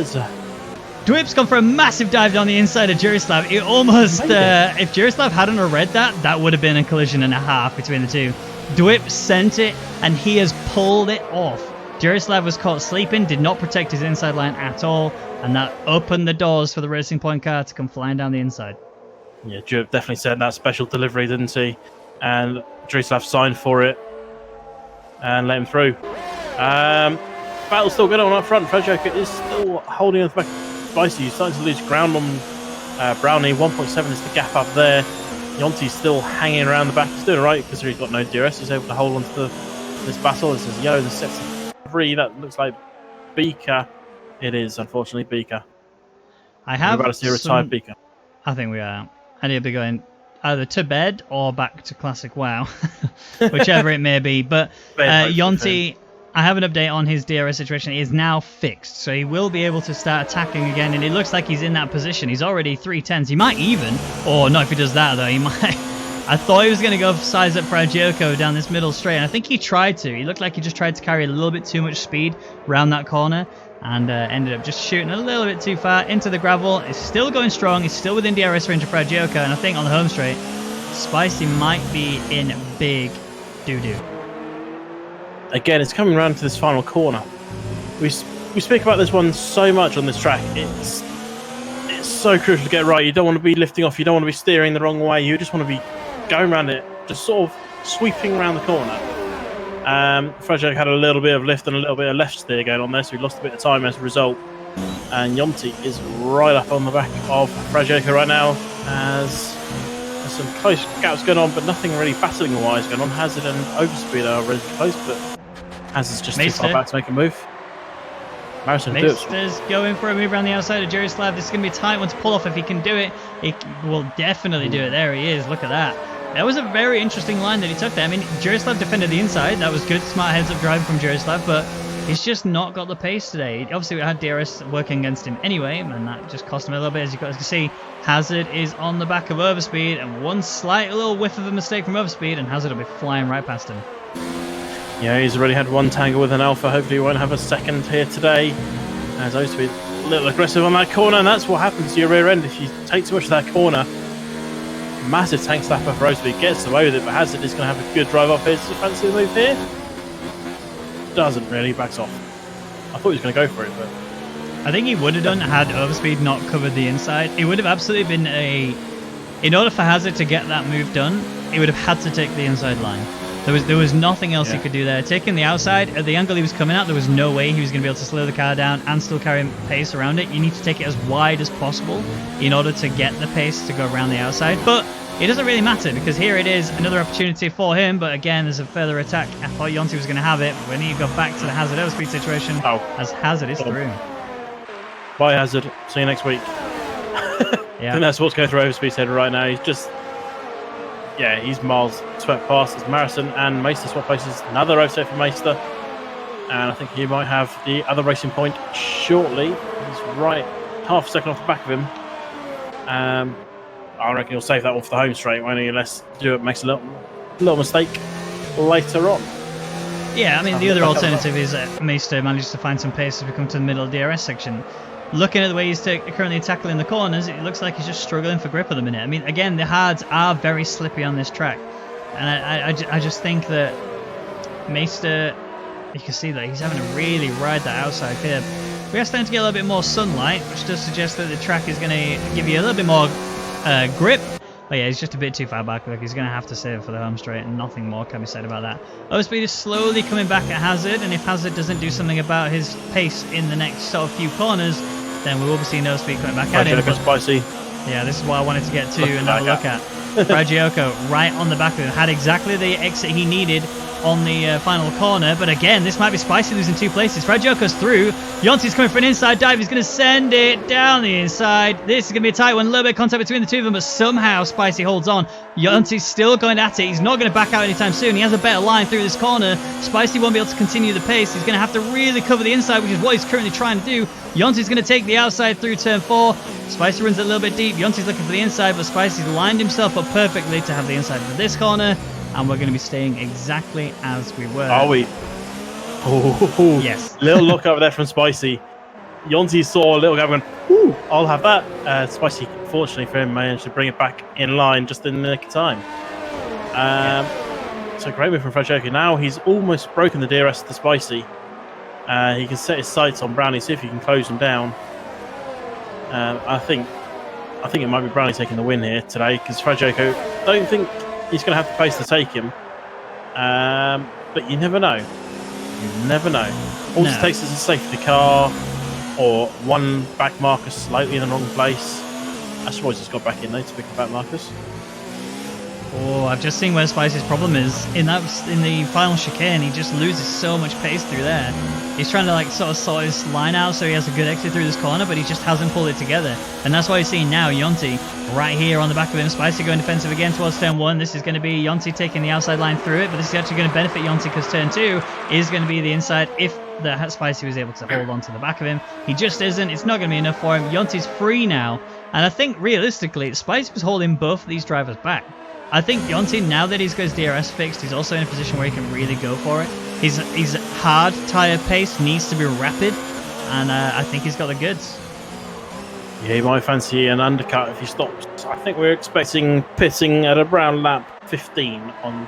Dwip's gone for a massive dive down the inside of Jurislav. It almost, if Jurislav hadn't read that, that would have been a collision and a half between the two. Dwip sent it, and he has pulled it off. Jurislav was caught sleeping, did not protect his inside line at all, and that opened the doors for the Racing Point car to come flying down the inside. Yeah, Dwip definitely sent that special delivery, didn't he? And Jurislav signed for it and let him through. Battle's still going on up front. Fredjoker is still holding on the back. Spicy, he's starting to lose ground on Brownie. 1.7 is the gap up there. Yonti's still hanging around the back. He's doing alright because he's got no DRS. He's able to hold on to this battle. This is Yo, the sets of 3. That looks like Beaker. It is, unfortunately, Beaker. I have We're about to see a retired Beaker. I think we are. And he'll be going either to bed or back to Classic WoW, whichever it may be. But Yonti, I have an update on his DRS situation. It is now fixed, so he will be able to start attacking again, and it looks like he's in that position. He's already 310s. He might even, or no, if he does that though, he might. I thought he was going to go size up Fragioco down this middle straight, and I think he tried to. He looked like he just tried to carry a little bit too much speed around that corner, and ended up just shooting a little bit too far into the gravel. It's still going strong. It's still within DRS range of Fragioco, and I think on the home straight, Spicy might be in big doo-doo. Again, it's coming around to this final corner. We speak about this one so much on this track. It's so crucial to get right. You don't want to be lifting off. You don't want to be steering the wrong way. You just want to be going around it, just sort of sweeping around the corner. Fragile had a little bit of lift and a little bit of left steer going on there, so he lost a bit of time as a result. And Yonti is right up on the back of Fragile right now, as there's some close gaps going on, but nothing really battling-wise going on. Hazard and Overspeed are relatively close, but Hazard's just Meister. too far back to make a move. Meister's going for a move around the outside of Jurislav. This is going to be a tight one to pull off if he can do it. He will definitely do it. There he is. Look at that. That was a very interesting line that he took there. I mean, Jurislav defended the inside. That was good. Smart heads-up driving from Jurislav, but he's just not got the pace today. Obviously, we had DRS working against him anyway, and that just cost him a little bit. As you guys can see, Hazard is on the back of Overspeed, and one slight little whiff of a mistake from Overspeed, and Hazard will be flying right past him. Yeah, he's already had one tangle with an Alpha. Hopefully he won't have a second here today. As Overspeed a little aggressive on that corner, and that's what happens to your rear end if you take too much of that corner. Massive tank slapper for Overspeed, gets away with it, but Hazard is going to have a good drive off here. Does he fancy the move here? Doesn't really, backs off. I thought he was going to go for it, but I think he would have done had Overspeed not covered the inside. It would have absolutely been in order for Hazard to get that move done, he would have had to take the inside line. There was nothing else he could do there. Taking the outside, at the angle he was coming out, there was no way he was going to be able to slow the car down and still carry pace around it. You need to take it as wide as possible in order to get the pace to go around the outside. But it doesn't really matter because here it is, another opportunity for him. But again, there's a further attack. I thought Jonty was going to have it. But when he got back to the Hazard airspeed situation, as Hazard is through. Bye, Hazard. See you next week. I think that's what's going through Overspeed's head right now. He's just... Yeah, he's miles swept past as Marison and Meister swap places. Another overtake for Meister. And I think he might have the other racing point shortly. He's right half a second off the back of him. I reckon he'll save that one for the home straight, won't he? Unless Stewart makes a little mistake later on. Yeah, I mean, the other alternative is that Meister manages to find some pace as we come to the middle of the DRS section. Looking at the way he's currently tackling the corners, it looks like he's just struggling for grip at the minute. I mean, again, the hards are very slippy on this track. And I just think that Meister, you can see that he's having to really ride that outside curb. We are starting to get a little bit more sunlight, which does suggest that the track is going to give you a little bit more grip. But yeah, he's just a bit too far back. Look, he's going to have to save it for the home straight, and nothing more can be said about that. Overspeed is slowly coming back at Hazard, and if Hazard doesn't do something about his pace in the next sort of few corners, then we will be seeing Overspeed coming back at him. Spicy. Yeah, this is what I wanted to get to and have a look at. Fragioko right on the back of him, had exactly the exit he needed on the final corner, but again, this might be Spicy losing 2 places. Fragioko's through. Jonty's coming for an inside dive. He's going to send it down the inside. This is going to be a tight one. A little bit of contact between the two of them, but somehow Spicy holds on. Jonty's still going at it. He's not going to back out anytime soon. He has a better line through this corner. Spicy won't be able to continue the pace. He's going to have to really cover the inside, which is what he's currently trying to do. Jonty's going to take the outside through turn 4. Spicy runs it a little bit deep. Jonty's looking for the inside, but Spicy's lined himself up perfectly to have the inside for this corner. And we're going to be staying exactly as we were. Are we? Oh, yes. Little look over there from Spicy. Jonty saw a little guy going, ooh, I'll have that. Spicy, fortunately for him, managed to bring it back in line just in the nick of time. So great move from Fragioko. Now he's almost broken the DRS to Spicy. He can set his sights on Brownie, see if he can close him down. I think it might be Brownie taking the win here today because Fragioko, don't think he's going to have the pace to take him. But you never know. You never know. All it takes is a safety car or one back marker slightly in the wrong place. I suppose he's got back in though to pick up back markers. Oh, I've just seen where Spicy's problem is. In the final chicane, he just loses so much pace through there. He's trying to sort of sort his line out so he has a good exit through this corner, but he just hasn't pulled it together. And that's why you're seeing now Jonty right here on the back of him. Spicy going defensive again towards turn 1. This is going to be Jonty taking the outside line through it, but this is actually going to benefit Jonty because turn 2 is going to be the inside if the Spicy was able to hold on to the back of him. He just isn't. It's not going to be enough for him. Jonty's free now. And I think realistically, Spicy was holding both of these drivers back. I think Jonty, now that he's got his DRS fixed, he's also in a position where he can really go for it. His hard tyre pace needs to be rapid, and I think he's got the goods. Yeah, he might fancy an undercut if he stops. I think we're expecting pitting at around lap 15 on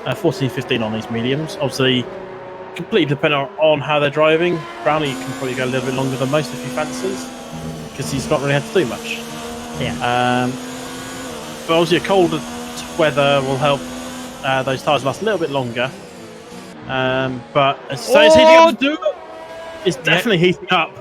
14-15 on these mediums. Obviously, completely dependent on how they're driving. Brownie can probably go a little bit longer than most if he fancies, because he's not really had to do much. Yeah. But obviously, a colder weather will help those tyres last a little bit longer. But as soon as heating up to do it, it's definitely heating up.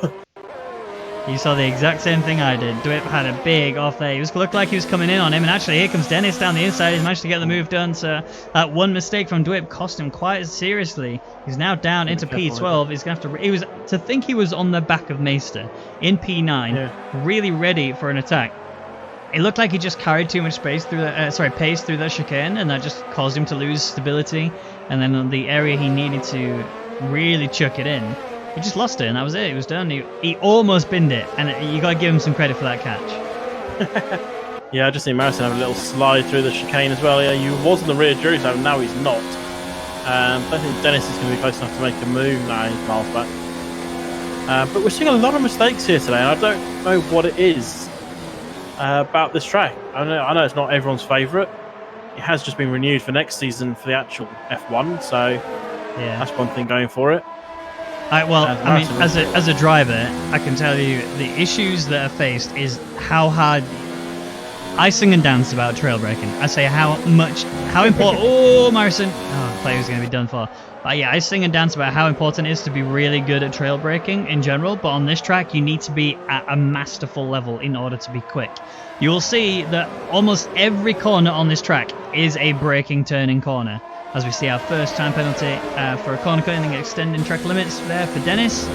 You saw the exact same thing I did. Dwip had a big off there. He looked like he was coming in on him, and actually here comes Dennis down the inside. He's managed to get the move done, so that one mistake from Dwip cost him quite seriously. He's now down into P12. He's gonna have to. Think he was on the back of Meister in P9, really ready for an attack. It looked like he just carried too much pace through that chicane, and that just caused him to lose stability. And then on the area he needed to really chuck it in, he just lost it, and that was it. It was done. He almost binned it, and you got to give him some credit for that catch. Yeah, I just seen Marison have a little slide through the chicane as well. Yeah, he was in the rear jury zone, now he's not. I don't think Dennis is going to be close enough to make a move. Nah, he's miles back. But we're seeing a lot of mistakes here today, and I don't know what it is about this track. I know it's not everyone's favourite. It has just been renewed for next season for the actual F1, so yeah, that's one thing going for it. I mean, as a driver, I can tell you the issues that are faced is how hard I sing and dance about trail braking. I say how important. Oh, Morrison. Oh, the player was going to be done for. But yeah, I sing and dance about how important it is to be really good at trail braking in general. But on this track, you need to be at a masterful level in order to be quick. You will see that almost every corner on this track is a braking turning corner. As we see our first time penalty for a corner cutting, extending track limits there for Dennis.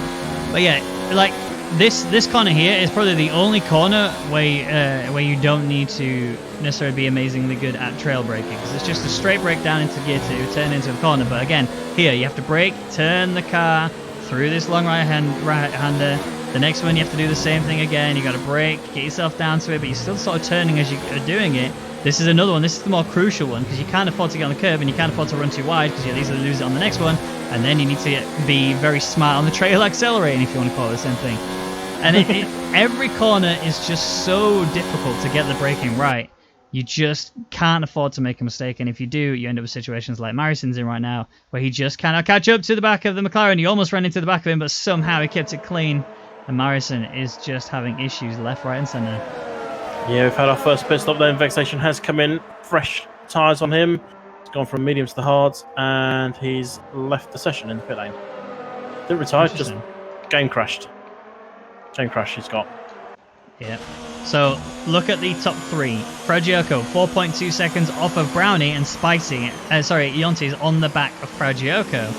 But yeah, like this corner here is probably the only corner where you don't need to necessarily be amazingly good at trail braking, because it's just a straight brake down into gear 2, turn into a corner. But again, here you have to brake, turn the car through this long right-hander. The next one you have to do the same thing again. You got to brake, get yourself down to it, but you're still sort of turning as you are doing it. This is another one. This is the more crucial one, because you can't afford to get on the curb and you can't afford to run too wide, because you'll easily lose it on the next one. And then you need to be very smart on the trail accelerating, if you want to call it the same thing. And every corner is just so difficult to get the braking right. You just can't afford to make a mistake, and if you do, you end up with situations like Morrison's in right now, where he just cannot catch up to the back of the McLaren. He almost ran into the back of him, but somehow he kept it clean. And Morrison is just having issues left, right, and centre. Yeah, we've had our first pit stop then. Vexation has come in, fresh tyres on him. He's gone from mediums to hards, and he's left the session in the pit lane. Didn't retire, just game crashed. Game crash he's got. Yeah. So look at the top three. Fragioco, 4.2 seconds off of Brownie, and Spicy, Yonti's on the back of Fragioco.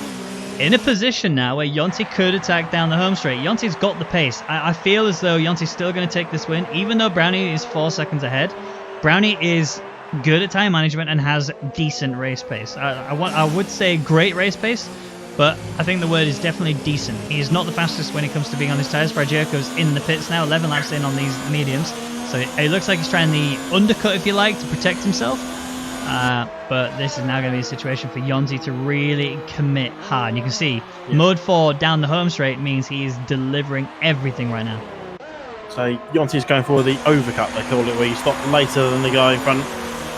In a position now where Yonti could attack down the home straight. Yonti's got the pace. I feel as though Yonti's still going to take this win, even though Brownie is 4 seconds ahead. Brownie is good at time management and has decent race pace. I would say great race pace, but I think the word is definitely decent. He is not the fastest when it comes to being on his tyres. Fragioco's in the pits now, 11 laps in on these mediums. So it looks like he's trying the undercut, if you like, to protect himself. But this is now going to be a situation for Yonti to really commit hard. And you can see Mode 4 down the home straight means he is delivering everything right now. So Yonti's going for the overcut, they call it, where you stop later than the guy in front.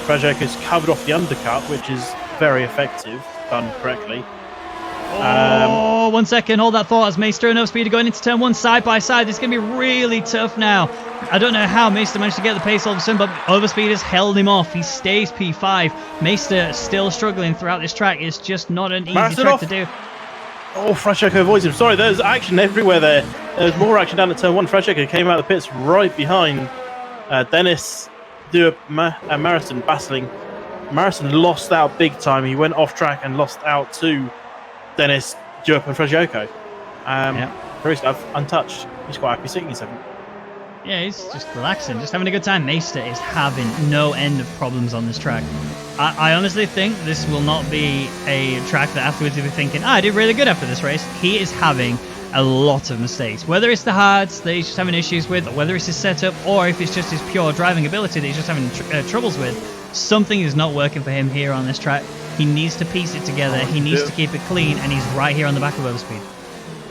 Fragioco's covered off the undercut, which is very effective, done correctly. 1 second, hold that thought as Meister and Overspeed are going into turn 1 side by side. This is going to be really tough now. I don't know how Meister managed to get the pace all of a sudden, but Overspeed has held him off. He stays P5. Meister still struggling throughout this track. It's just not an easy track to do. Oh, Fragioco avoids him. Sorry, there's action everywhere there. There's more action down at turn 1. Fragioco came out of the pits right behind Dennis, Morrison battling. Morrison lost out big time. He went off track and lost out to Dennis, Durup and Fragioco. Very stuff, untouched. He's quite happy sitting in 7th. Yeah, he's just relaxing, just having a good time. Meister is having no end of problems on this track. I honestly think this will not be a track that afterwards you'll be thinking, I did really good after this race. He is having a lot of mistakes. Whether it's the hards that he's just having issues with, or whether it's his setup, or if it's just his pure driving ability that he's just having troubles with, something is not working for him here on this track. He needs to piece it together. He needs to keep it clean, and he's right here on the back of Overspeed.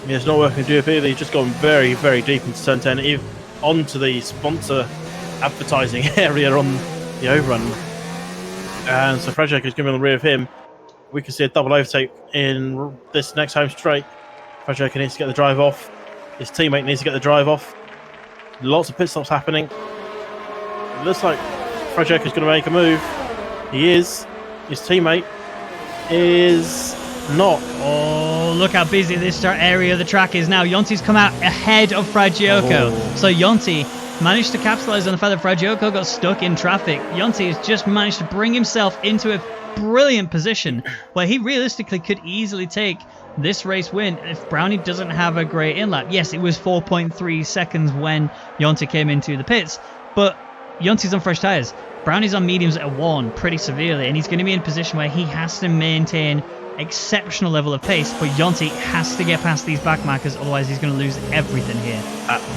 Yeah, it's not working to do either. He's just gone very, very deep into turn 10, onto the sponsor advertising area on the overrun. And so Fragioco is going to be on the rear of him. We can see a double overtake in this next home straight. Fragioco needs to get the drive off. His teammate needs to get the drive off. Lots of pit stops happening. It looks like Fragioco is going to make a move. He is. His teammate is not. Oh, look how busy this area of the track is now. Yonti's come out ahead of Fragioco. Oh. So Yonti managed to capitalize on the fact that Fragioco got stuck in traffic. Yonti has just managed to bring himself into a brilliant position where he realistically could easily take this race win if Brownie doesn't have a great in-lap. Yes, it was 4.3 seconds when Yonti came into the pits, but Yonti's on fresh tyres. Brownie's on mediums at 1 pretty severely, and he's going to be in a position where he has to maintain exceptional level of pace, but Yonti has to get past these back markers, otherwise he's going to lose everything here.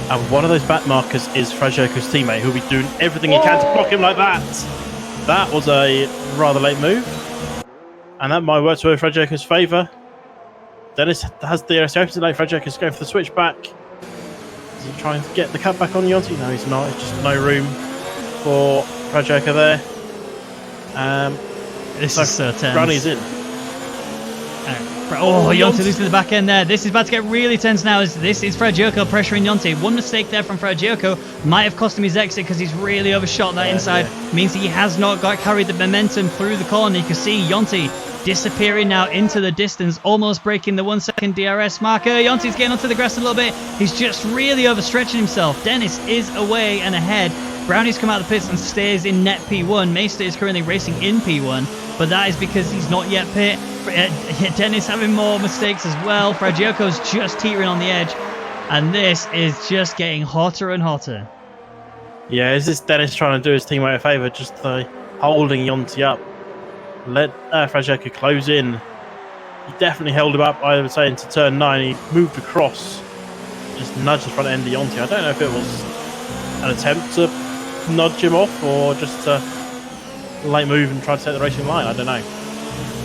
And one of those back markers is Fragioco's teammate, who'll be doing everything he can to block him like that. That was a rather late move, and that might work to Fragioco's favour. Dennis has the opposite lane. Fragioco's going for the switch back. Is he trying to get the cut back on Yonti? No, he's not. It's just no room for Fragioco there. This is so tense. Brownie's in. Oh, Jonti losing the back end there. This is about to get really tense now. This is Fragioco pressuring Jonti. One mistake there from Fragioco might have cost him his exit because he's really overshot that inside. Means he has not carried the momentum through the corner. You can see Jonti disappearing now into the distance, almost breaking the 1 second DRS marker. Jonti's getting onto the grass a little bit. He's just really overstretching himself. Dennis is away and ahead. Brownie's come out of the pits and stays in net P1. Meister is currently racing in P1, but that is because he's not yet pit. Dennis having more mistakes as well. Fragioco's just teetering on the edge, and this is just getting hotter and hotter. Yeah, is this Dennis trying to do his teammate a favour, just holding Jonti up? Let Fragioco close in. He definitely held him up, I would say, into turn 9. He moved across, just nudged the front end of Jonti. I don't know if it was an attempt to nudge him off or just a late move and try to take the racing line. I don't know.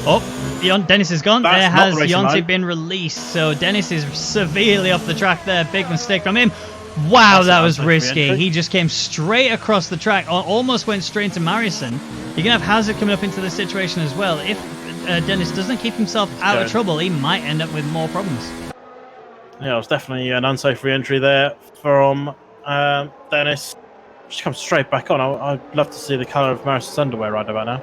Oh, Dennis is gone. That's there has Jonti been released, so Dennis is severely off the track there. Big mistake from him. Wow, that was risky. He just came straight across the track, almost went straight into Mariussen. You're going to have Hazard coming up into this situation as well. If Dennis doesn't keep himself out of trouble, he might end up with more problems. Yeah, it was definitely an unsafe re-entry there from Dennis. Just comes straight back on. I'd love to see the colour of Mariussen's underwear right about now.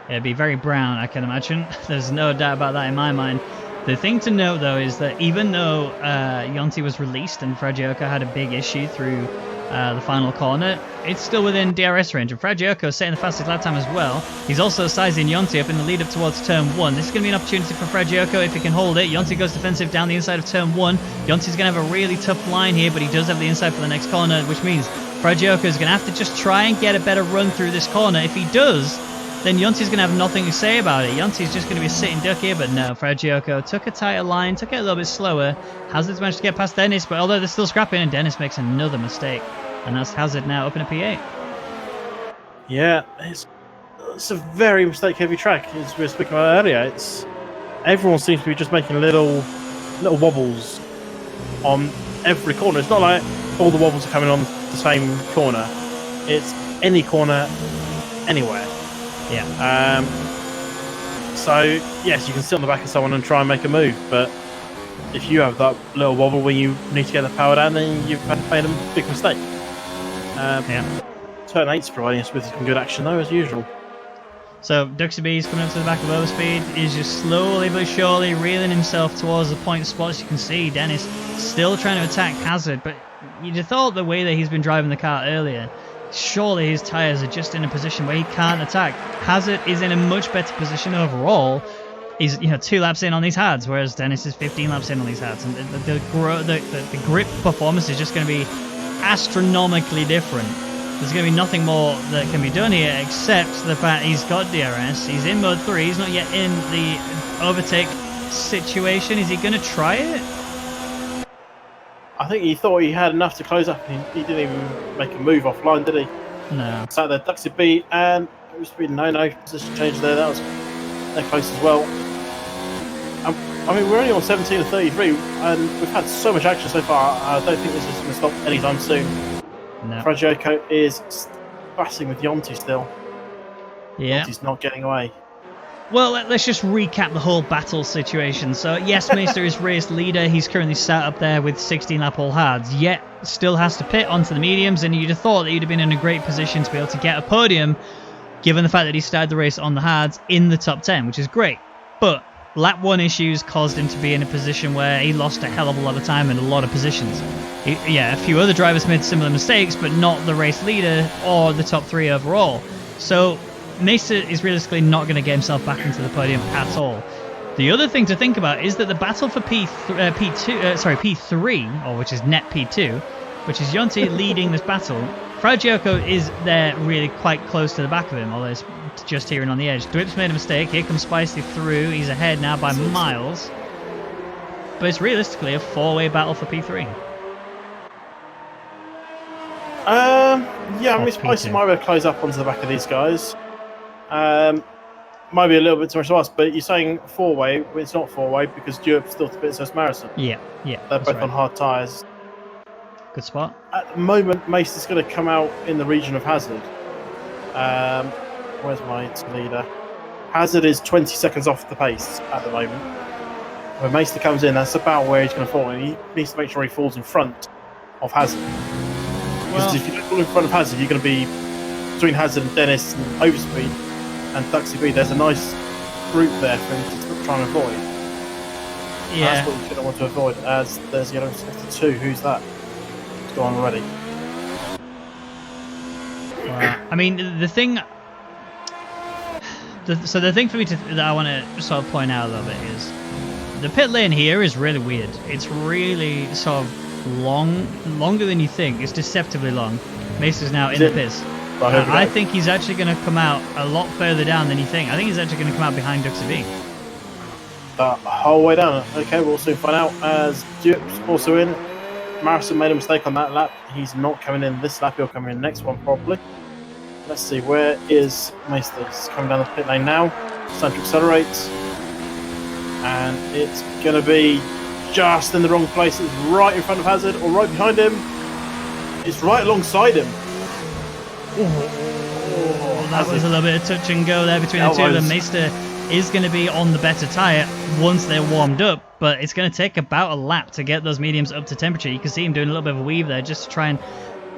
It'd be very brown, I can imagine. There's no doubt about that in my mind. The thing to note, though, is that even though Jonti was released and Fragioco had a big issue through the final corner, it's still within DRS range. And Fragioco setting the fastest lap time as well. He's also sizing Jonti up in the lead up towards turn 1. This is going to be an opportunity for Fragioco if he can hold it. Jonti goes defensive down the inside of turn 1. Jonti's going to have a really tough line here, but he does have the inside for the next corner, which means Fragioco is going to have to just try and get a better run through this corner. If he does, then Jonti's going to have nothing to say about it. Jonti's just going to be a sitting duck here, but no, Fragioco took a tighter line, took it a little bit slower. Hazard's managed to get past Dennis, but although they're still scrapping, and Dennis makes another mistake. And that's Hazard now up in a P8. Yeah, it's a very mistake-heavy track, as we were speaking about earlier. Everyone seems to be just making little wobbles on every corner. It's not like all the wobbles are coming on the same corner. It's any corner, anywhere. Yeah. So, yes, you can sit on the back of someone and try and make a move, but if you have that little wobble when you need to get the power down, then you've made a big mistake. Turn 8's providing us with some good action, though, as usual. So, Duxaby is coming up to the back of Overspeed. He's just slowly but surely reeling himself towards the point spots. You can see Dennis still trying to attack Hazard, but you'd have thought the way that he's been driving the car earlier, surely his tyres are just in a position where he can't attack. Hazard is in a much better position overall. He's 2 laps in on these hards, whereas Dennis is 15 laps in on these hards. And the grip performance is just going to be astronomically different. There's going to be nothing more that can be done here except the fact he's got DRS. He's in mode 3. He's not yet in the overtake situation. Is he going to try it? I think he thought he had enough to close up. He didn't even make a move offline, did he? No. Sat there, Duxaby, and it was really no position change there. That was close as well. I mean, we're only on 17 and 33, and we've had so much action so far. I don't think this is going to stop anytime soon. No. Fragioco is battling with Jonti still. Yeah. Jonti's not getting away. Well, let's just recap the whole battle situation. So, yes, Meister is race leader. He's currently sat up there with 16 lap all hards, yet still has to pit onto the mediums, and you'd have thought that he'd have been in a great position to be able to get a podium, given the fact that he started the race on the hards in the top 10, which is great. But lap 1 issues caused him to be in a position where he lost a hell of a lot of time in a lot of positions. A few other drivers made similar mistakes, but not the race leader or the top 3 overall. So Meister is realistically not going to get himself back into the podium at all. The other thing to think about is that the battle for P3, or which is net P2, which is Jonti leading this battle. Fragioco is there really quite close to the back of him, although it's just teetering on the edge. Dwip's made a mistake. Here comes Spicy through. He's ahead now by miles. But it's realistically a 4-way battle for P3. Yeah, I mean, Spicy might be able to close up onto the back of these guys. Might be a little bit too much to ask, but you're saying 4-way. Well, it's not 4-way because Duke's still to bit, so it's Mariussen. Yeah. They're both on hard tyres. Good spot. At the moment, Mace is going to come out in the region of Hazard. Where's my leader? Hazard is 20 seconds off the pace at the moment. When Maister comes in, that's about where he's going to fall, and he needs to make sure he falls in front of Hazard. Because if you don't fall in front of Hazard, you're going to be between Hazard and Dennis and Overspeed and Duxie B. There's a nice group there for him to try and avoid. Yeah. That's what you're going to want to avoid, as there's yellow sector 2. Who's that? It's gone already. I mean, the thing... So the thing for me that I want to sort of point out a little bit is the pit lane here is really weird. It's really sort of longer than you think. It's deceptively long. Maister's now in the pits. I think he's actually going to come out a lot further down than you think. I think he's actually going to come out behind Duxie B. The whole way down. Okay, we'll soon find out, as Duke's also in. Marison made a mistake on that lap. He's not coming in this lap. He'll come in next one probably. Let's see, where is Maister? He's coming down the pit lane now. It's time to accelerate. And it's going to be just in the wrong place. It's right in front of Hazard, or right behind him. It's right alongside him. Oh, that was a little bit of touch and go there between the two of them. Maister is going to be on the better tyre once they're warmed up, but it's going to take about a lap to get those mediums up to temperature. You can see him doing a little bit of a weave there just to try and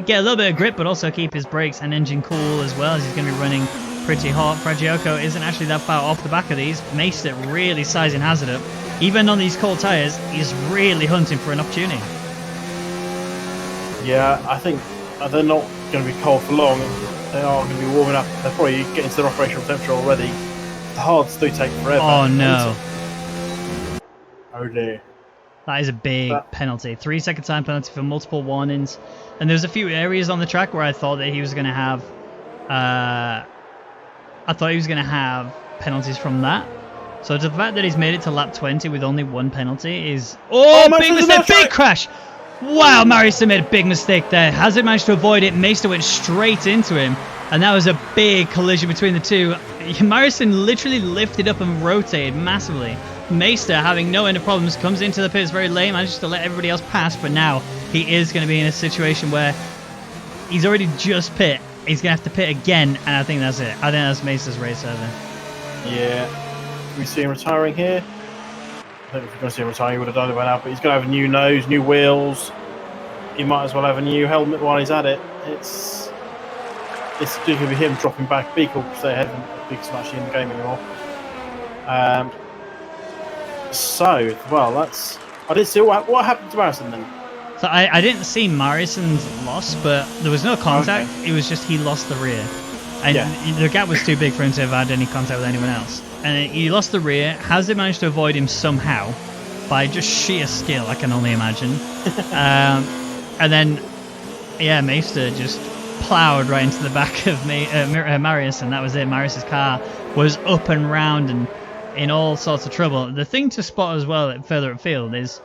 get a little bit of grip, but also keep his brakes and engine cool as well, as he's going to be running pretty hot. Fragioko isn't actually that far off the back of these. Maister really sizing Hazard up. Even on these cold tyres, he's really hunting for an opportunity. Yeah, I think they're not going to be cold for long. They are going to be warming up. They're probably getting to their operational temperature already. The hards do take forever. Oh no. Oh dear. That is a big penalty. 3 second time penalty for multiple warnings. And there's a few areas on the track where I thought that he was going to have penalties from that. So the fact that he's made it to lap 20 with only one penalty is... Oh, big mistake! Big crash! Wow, Marison made a big mistake there. Hazard managed to avoid it. Maister went straight into him. And that was a big collision between the two. Marison literally lifted up and rotated massively. Maister, having no end of problems, comes into the pits very late, manages to let everybody else pass, but now he is going to be in a situation where he's already just pit. He's going to have to pit again, and I think that's it. I think that's Maister's race over. Yeah. We see him retiring here. I think if you're going to see him retire, he would have done it by now, but he's going to have a new nose, new wheels. He might as well have a new helmet while he's at it. It's going to be him dropping back. Beak will stay ahead, and Beak's not actually in the game anymore. That's... I didn't see what happened to Marison then. So I didn't see Marison's loss, but there was no contact. Okay. It was just he lost the rear. And the gap was too big for him to have had any contact with anyone else. And he lost the rear. Hazard managed to avoid him somehow by just sheer skill, I can only imagine. And then, yeah, Maister just ploughed right into the back of Marius, and that was it. Marius's car was up and round and in all sorts of trouble. The thing to spot as well further upfield is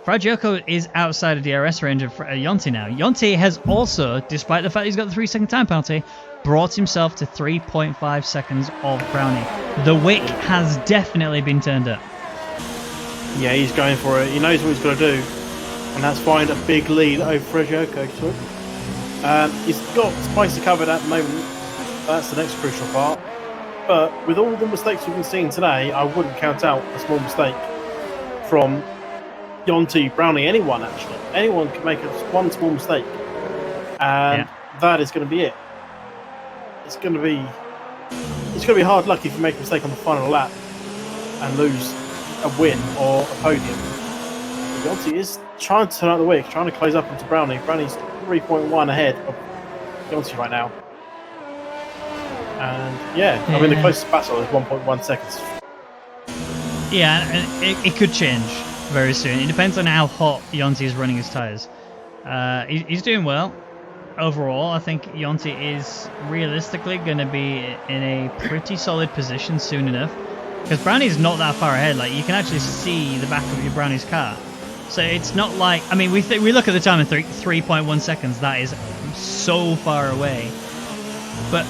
Fragioko is outside of DRS range of Yonti now. Yonti has also, despite the fact he's got the 3 second time penalty, brought himself to 3.5 seconds of Brownie. The wick has definitely been turned up. Yeah, he's going for it. He knows what he's got to do, and that's find a big lead over Fragioko. He's got Spicer covered at the moment. That's the next crucial part. But with all the mistakes we've been seeing today, I wouldn't count out a small mistake from Yonti, Brownie, anyone actually. Anyone can make one small mistake, and that is going to be it. It's going to be hard luck if you make a mistake on the final lap and lose a win or a podium. Yonti is trying to turn out the wick, trying to close up into Brownie. Brownie's 3.1 ahead of Yonti right now. And I mean the closest battle is 1.1 seconds. Yeah, and it could change very soon. It depends on how hot Yonti is running his tyres. He's doing well. Overall, I think Yonti is realistically going to be in a pretty solid position soon enough. Because Brownie's not that far ahead. Like, you can actually see the back of your Brownie's car. So it's not like... I mean, we look at the time in 3.1 seconds. That is so far away. But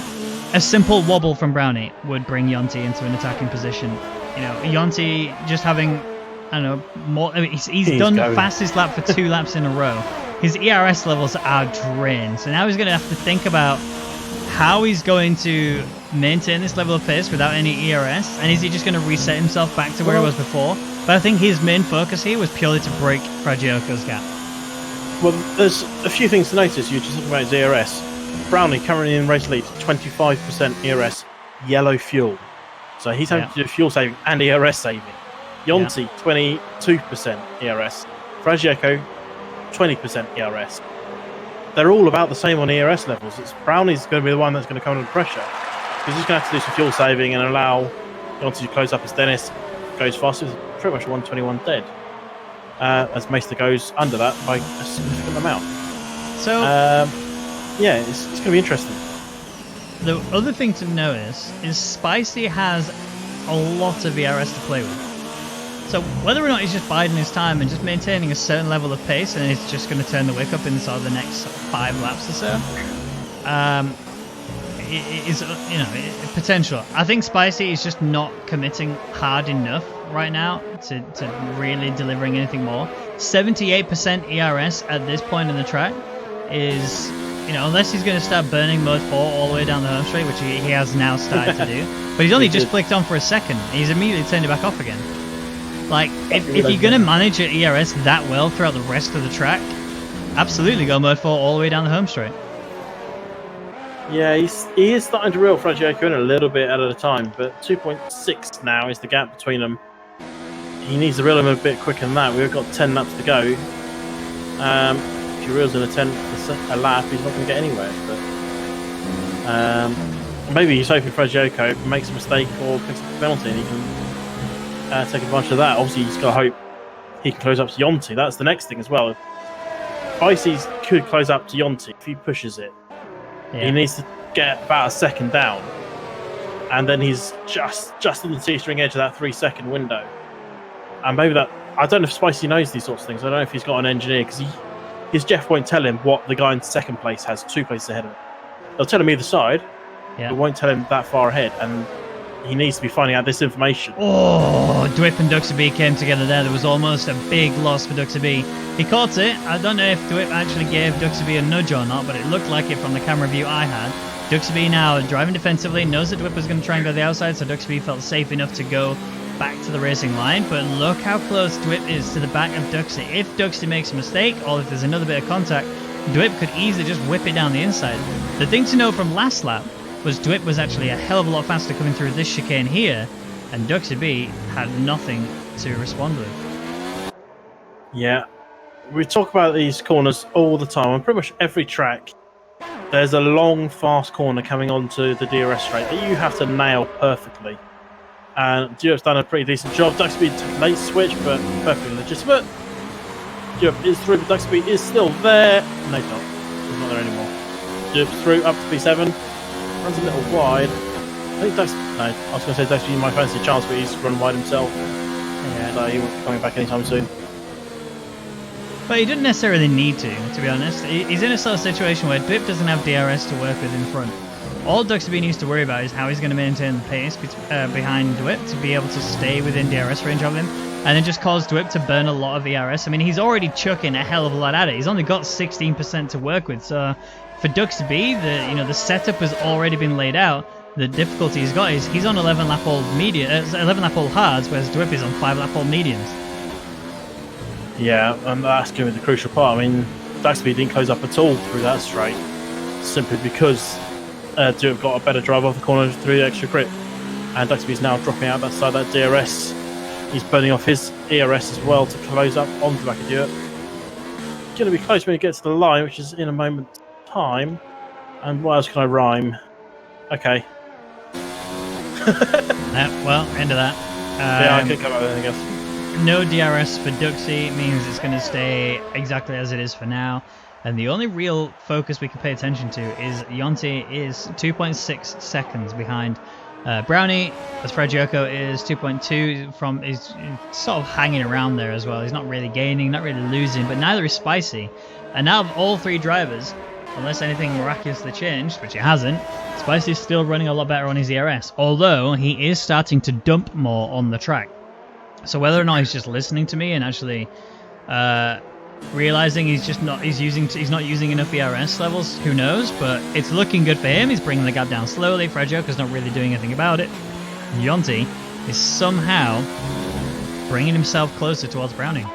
a simple wobble from Brownie would bring Yonti into an attacking position. You know, Yonti just having... I don't know, more... I mean, he's done the fastest lap for 2 laps in a row. His ERS levels are drained. So now he's going to have to think about how he's going to maintain this level of pace without any ERS? And is he just going to reset himself back to where he was before? But I think his main focus here was purely to break Fragioko's gap. Well, there's a few things to notice. You're just talking about his ERS. Brownie currently in race lead, 25% ERS, yellow fuel. So he's having to do fuel saving and ERS saving. Yonti, 22% ERS. Fragioko, 20% ERS. They're all about the same on ERS levels. Brownie's going to be the one that's going to come under pressure. Because he's going to have to do some fuel saving and allow Yonti to close up as Dennis goes faster. It's pretty much 121 dead. As Maester goes under that by a significant amount. So, yeah, it's going to be interesting. The other thing to notice is Spicy has a lot of ERS to play with. So whether or not he's just biding his time and just maintaining a certain level of pace and he's just going to turn the wick up in sort of the next 5 laps or so, is potential. I think Spicy is just not committing hard enough right now to really delivering anything more. 78% ERS at this point in the track is, unless he's going to start burning mode 4 all the way down the home straight, which he has now started to do. But he's only just flicked on for a second. He's immediately turned it back off again. Like, if you're going to manage your ERS that well throughout the rest of the track, absolutely go mode 4 all the way down the home straight. Yeah, he is starting to reel Fragioko in a little bit at a time, but 2.6 now is the gap between them. He needs to reel him a bit quicker than that. We've got 10 laps to go. If he reels in a lap, he's not going to get anywhere. But maybe he's hoping Fragioko makes a mistake or picks up a penalty and he can take advantage of that. Obviously, he's got to hope he can close up to Yonti. That's the next thing as well. Spicy's could close up to Yonti if he pushes it. Yeah. He needs to get about a second down, and then he's just on the T-string edge of that 3-second window. And maybe that, I don't know if Spicy knows these sorts of things. I don't know if he's got an engineer, because his Jeff won't tell him what the guy in second place has 2 places ahead of him. They'll tell him either side, but won't tell him that far ahead, and he needs to be finding out this information. Oh, Dwip and Duxaby came together there. There was almost a big loss for Duxaby. He caught it. I don't know if Dwip actually gave Duxaby a nudge or not, but it looked like it from the camera view I had. Duxaby now driving defensively, knows that Dwip was going to try and go the outside, so Duxaby felt safe enough to go back to the racing line. But look how close Dwip is to the back of Duxy. If Duxy makes a mistake, or if there's another bit of contact, Dwip could easily just whip it down the inside. The thing to know from last lap was Dwip was actually a hell of a lot faster coming through this chicane here, and Duxaby had nothing to respond with. Yeah, we talk about these corners all the time. On pretty much every track, there's a long, fast corner coming onto the DRS straight that you have to nail perfectly. And Duop's done a pretty decent job. Duxaby took a late switch, but perfectly legitimate. Duop is through, but Duxaby is still there. No, he's not. He's not there anymore. Duop's through, up to P7. Runs a little wide. I think I was going to say Duxaby might fancy a chance, but he's run wide himself. Yeah. So he won't be coming back anytime soon. But he didn't necessarily need to be honest. He's in a sort of situation where Dwip doesn't have DRS to work with in front. All Duxaby needs to worry about is how he's going to maintain the pace behind Dwip to be able to stay within DRS range of him, and then just cause Dwip to burn a lot of ERS. I mean, he's already chucking a hell of a lot at it. He's only got 16% to work with, so for Duxaby, the setup has already been laid out. The difficulty he's got is he's on 11 lap old hards, whereas Dwip is on 5 lap old mediums. Yeah, and that's going to be the crucial part. I mean, Duxaby didn't close up at all through that straight, simply because Dwip got a better drive off the corner through the extra grip, and Duxaby's now dropping out that side of that DRS. He's burning off his ERS as well to close up onto the back of Dwip. Going to be close when he gets to the line, which is in a moment's time. And what else can I rhyme? Okay. Well, end of that. Yeah, I could come up with anything else. No DRS for Duxy means it's going to stay exactly as it is for now. And the only real focus we can pay attention to is Yonti is 2.6 seconds behind Brownie, as Fragioko is 2.2 from, is sort of hanging around there as well. He's not really gaining, not really losing, but neither is Spicy. And now of all 3 drivers, unless anything miraculously changed, which it hasn't, Spicy's still running a lot better on his ERS, although he is starting to dump more on the track. So whether or not he's just listening to me and actually realizing he's not using enough ERS levels. Who knows? But it's looking good for him. He's bringing the gap down slowly. Fredjoker's not really doing anything about it. Yonti is somehow bringing himself closer towards Brownie.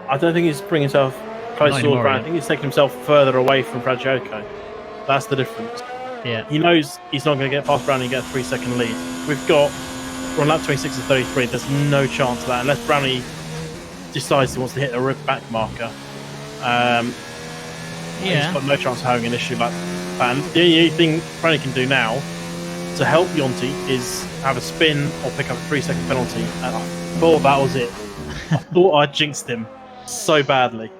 I don't think he's bringing himself closer towards Brownie. I think he's taking himself further away from Fredjoker. That's the difference. Yeah. He knows he's not going to get past Brownie and get a 3-second lead. We're on lap 26 to 33. There's no chance of that unless Brownie decides he wants to hit a rip back marker. He's got no chance of having an issue like that. And the only thing Brownie can do now to help Yonti is have a spin or pick up a 3-second penalty. And I thought that was it. I thought I jinxed him so badly.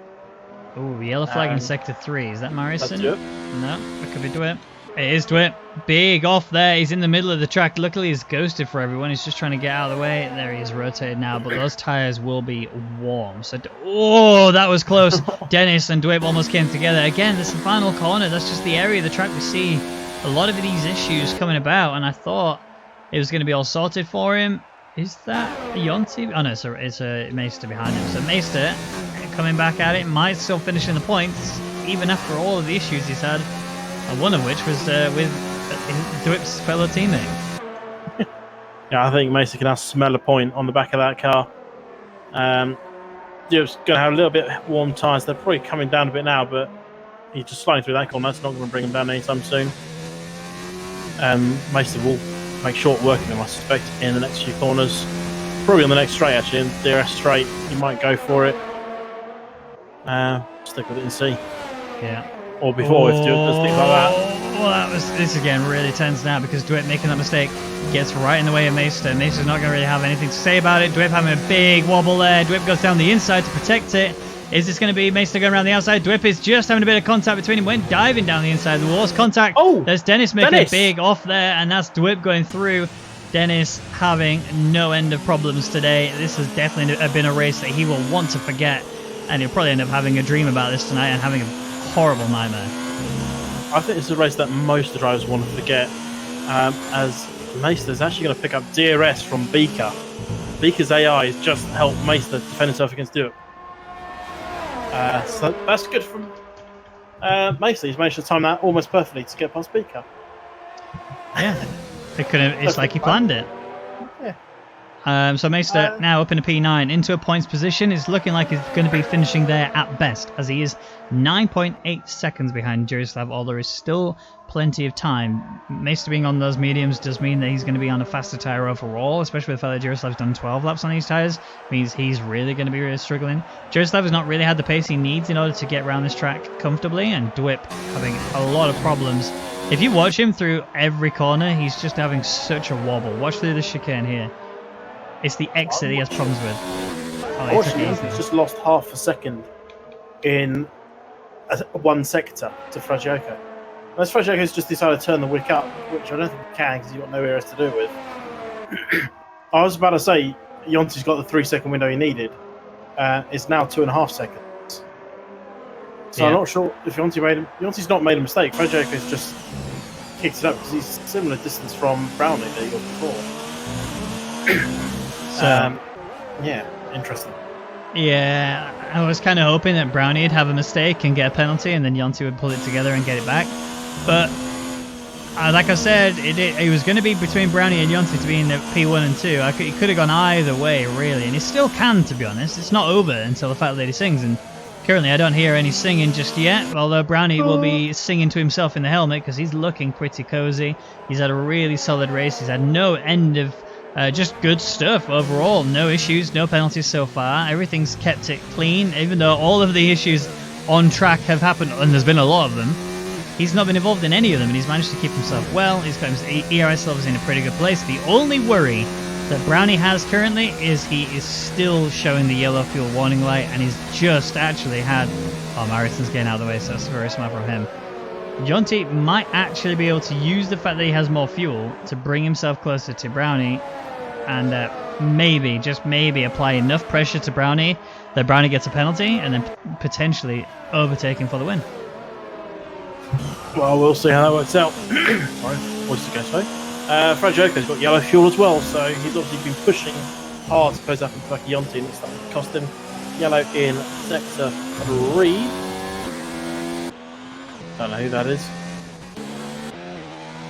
Ooh, yellow flag in sector 3. Is that Morrison? That's No, it could be Dwip. It is Dwip. Big off there. He's in the middle of the track. Luckily, he's ghosted for everyone. He's just trying to get out of the way. There he is, rotated now, but those tires will be warm. So, oh, that was close. Dennis and Dwip almost came together. Again, this is the final corner. That's just the area of the track we see a lot of these issues coming about, and I thought it was going to be all sorted for him. Is that Yonti? Oh, no, it's a Meister behind him. So, Meister coming back at it, might still finish in the points, even after all of the issues he's had. One of which was with Dwip's fellow teammate. Yeah, I think Meister can now smell a point on the back of that car. Dwip's going to have a little bit warm tyres. They're probably coming down a bit now, but he's just sliding through that corner. That's not going to bring him down anytime soon. Meister will make short work of him, I suspect, in the next few corners. Probably on the next straight, actually. In the DRS straight, he might go for it. Stick with it and see. Yeah. Or before, if Dwip does things like that. Well, this again really tense now because Dwip making that mistake gets right in the way of Meister. Meister's not going to really have anything to say about it. Dwip having a big wobble there. Dwip goes down the inside to protect it. Is this going to be Meister going around the outside? Dwip is just having a bit of contact between him. Went diving down the inside of the walls. Contact. Oh! There's Dennis making a big off there, and that's Dwip going through. Dennis having no end of problems today. This has definitely been a race that he will want to forget, and he'll probably end up having a dream about this tonight and having a horrible nightmare. I think it's a race that most of the drivers want to forget, as Meister's actually going to pick up DRS from Beaker. Beaker's AI has just helped Meister defend himself against Dwip. So that's good from Meister. He's managed to time that almost perfectly to get past Beaker. Yeah, it's like he planned it. Yeah. So Meister now up in a P9 into a points position. Is looking like he's going to be finishing there at best, as he is 9.8 seconds behind Jaroslav, although there is still plenty of time. Meister being on those mediums does mean that he's going to be on a faster tyre overall, especially with the fact that Jaroslav's done 12 laps on these tyres. Means he's really going to be really struggling. Jaroslav has not really had the pace he needs in order to get around this track comfortably, and Dwip having a lot of problems. If you watch him through every corner, he's just having such a wobble. Watch through the chicane here. It's the exit he has problems with. He's just lost half a second in one sector to Fredjoker. Unless Fredjoker's just decided to turn the wick up, which I don't think he can because he's got nowhere else to do it with. I was about to say, Yonti's got the 3-second window he needed. It's now 2.5 seconds. So I'm not sure if Yonti's not made a mistake. Fredjoker's just kicked it up because he's similar distance from Brownie that he was before. Yeah, interesting. Yeah, I was kind of hoping that Brownie would have a mistake and get a penalty, and then Yonti would pull it together and get it back. But like I said, it was going to be between Brownie and Yonti to be in the P1 and 2. It could have gone either way, really, and it still can, to be honest. It's not over until the Fat Lady sings, and currently I don't hear any singing just yet, although Brownie will be singing to himself in the helmet because he's looking pretty cozy. He's had a really solid race. He's had no end of just good stuff overall. No issues, no penalties so far. Everything's kept it clean, even though all of the issues on track have happened, and there's been a lot of them. He's not been involved in any of them, and he's managed to keep himself well. He's got his ERS levels in a pretty good place. The only worry that Brownie has currently is he is still showing the yellow fuel warning light, and he's just actually had... Oh, Marison's getting out of the way, so that's very smart from him. Yonti might actually be able to use the fact that he has more fuel to bring himself closer to Brownie, and maybe, just maybe, apply enough pressure to Brownie that Brownie gets a penalty, and then potentially overtake him for the win. Well, we'll see how that works out. Sorry, what's the guy say? Fredjoker's got yellow fuel as well, so he's obviously been pushing hard to close up into back of Yonti, and it's starting to cost him. Yellow in sector 3. Don't know who that is.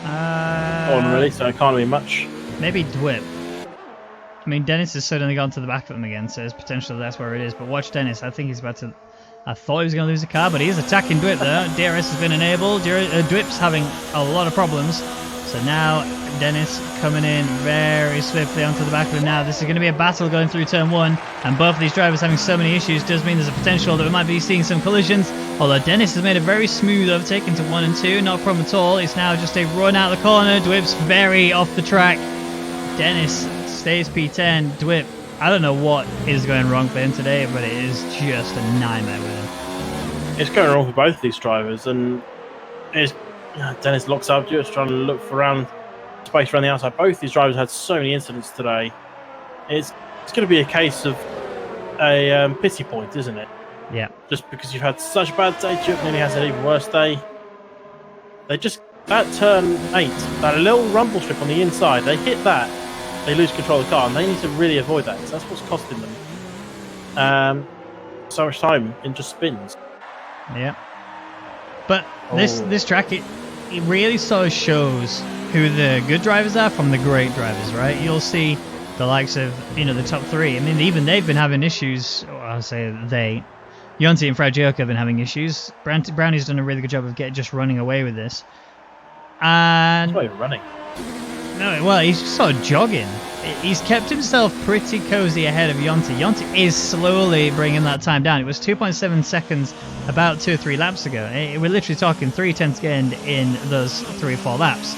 On really, so it can't be much. Maybe Dwip. I mean, Dennis has suddenly gone to the back of them again, so there's potential that's where it is. But watch Dennis. I think he's about to... I thought he was going to lose the car, but he is attacking Dwip there. DRS has been enabled. Dwip's having a lot of problems. So now Dennis coming in very swiftly onto the back of him now. This is going to be a battle going through turn 1. And both of these drivers having so many issues does mean there's a potential that we might be seeing some collisions. Although Dennis has made a very smooth overtake into 1 and 2. Not a problem at all. It's now just a run out of the corner. Dwip's very off the track. Dennis stays P10. Dwip, I don't know what is going wrong for him today, but it is just a nightmare with him. It's going wrong for both these drivers, and Dennis locks up, just trying to look for space around the outside. Both these drivers had so many incidents today. It's going to be a case of a pity point, isn't it? Yeah. Just because you've had such a bad day, Chip nearly has an even worse day. That turn 8, that little rumble strip on the inside, they hit that, they lose control of the car, and they need to really avoid that, because that's what's costing them so much time in just spins. Yeah. But this track, it really sort of shows who the good drivers are from the great drivers, right? You'll see the likes of, the top 3. I mean, even they've been having issues. Or I'll say they. Yonti and Fragioka have been having issues. Brownie's done a really good job of just running away with this. And... That's why you're running. No, well, he's just sort of jogging. He's kept himself pretty cozy ahead of Yonti. Yonti is slowly bringing that time down. It was 2.7 seconds about 2 or 3 laps ago. We're literally talking 3/10 gained in those 3 or 4 laps.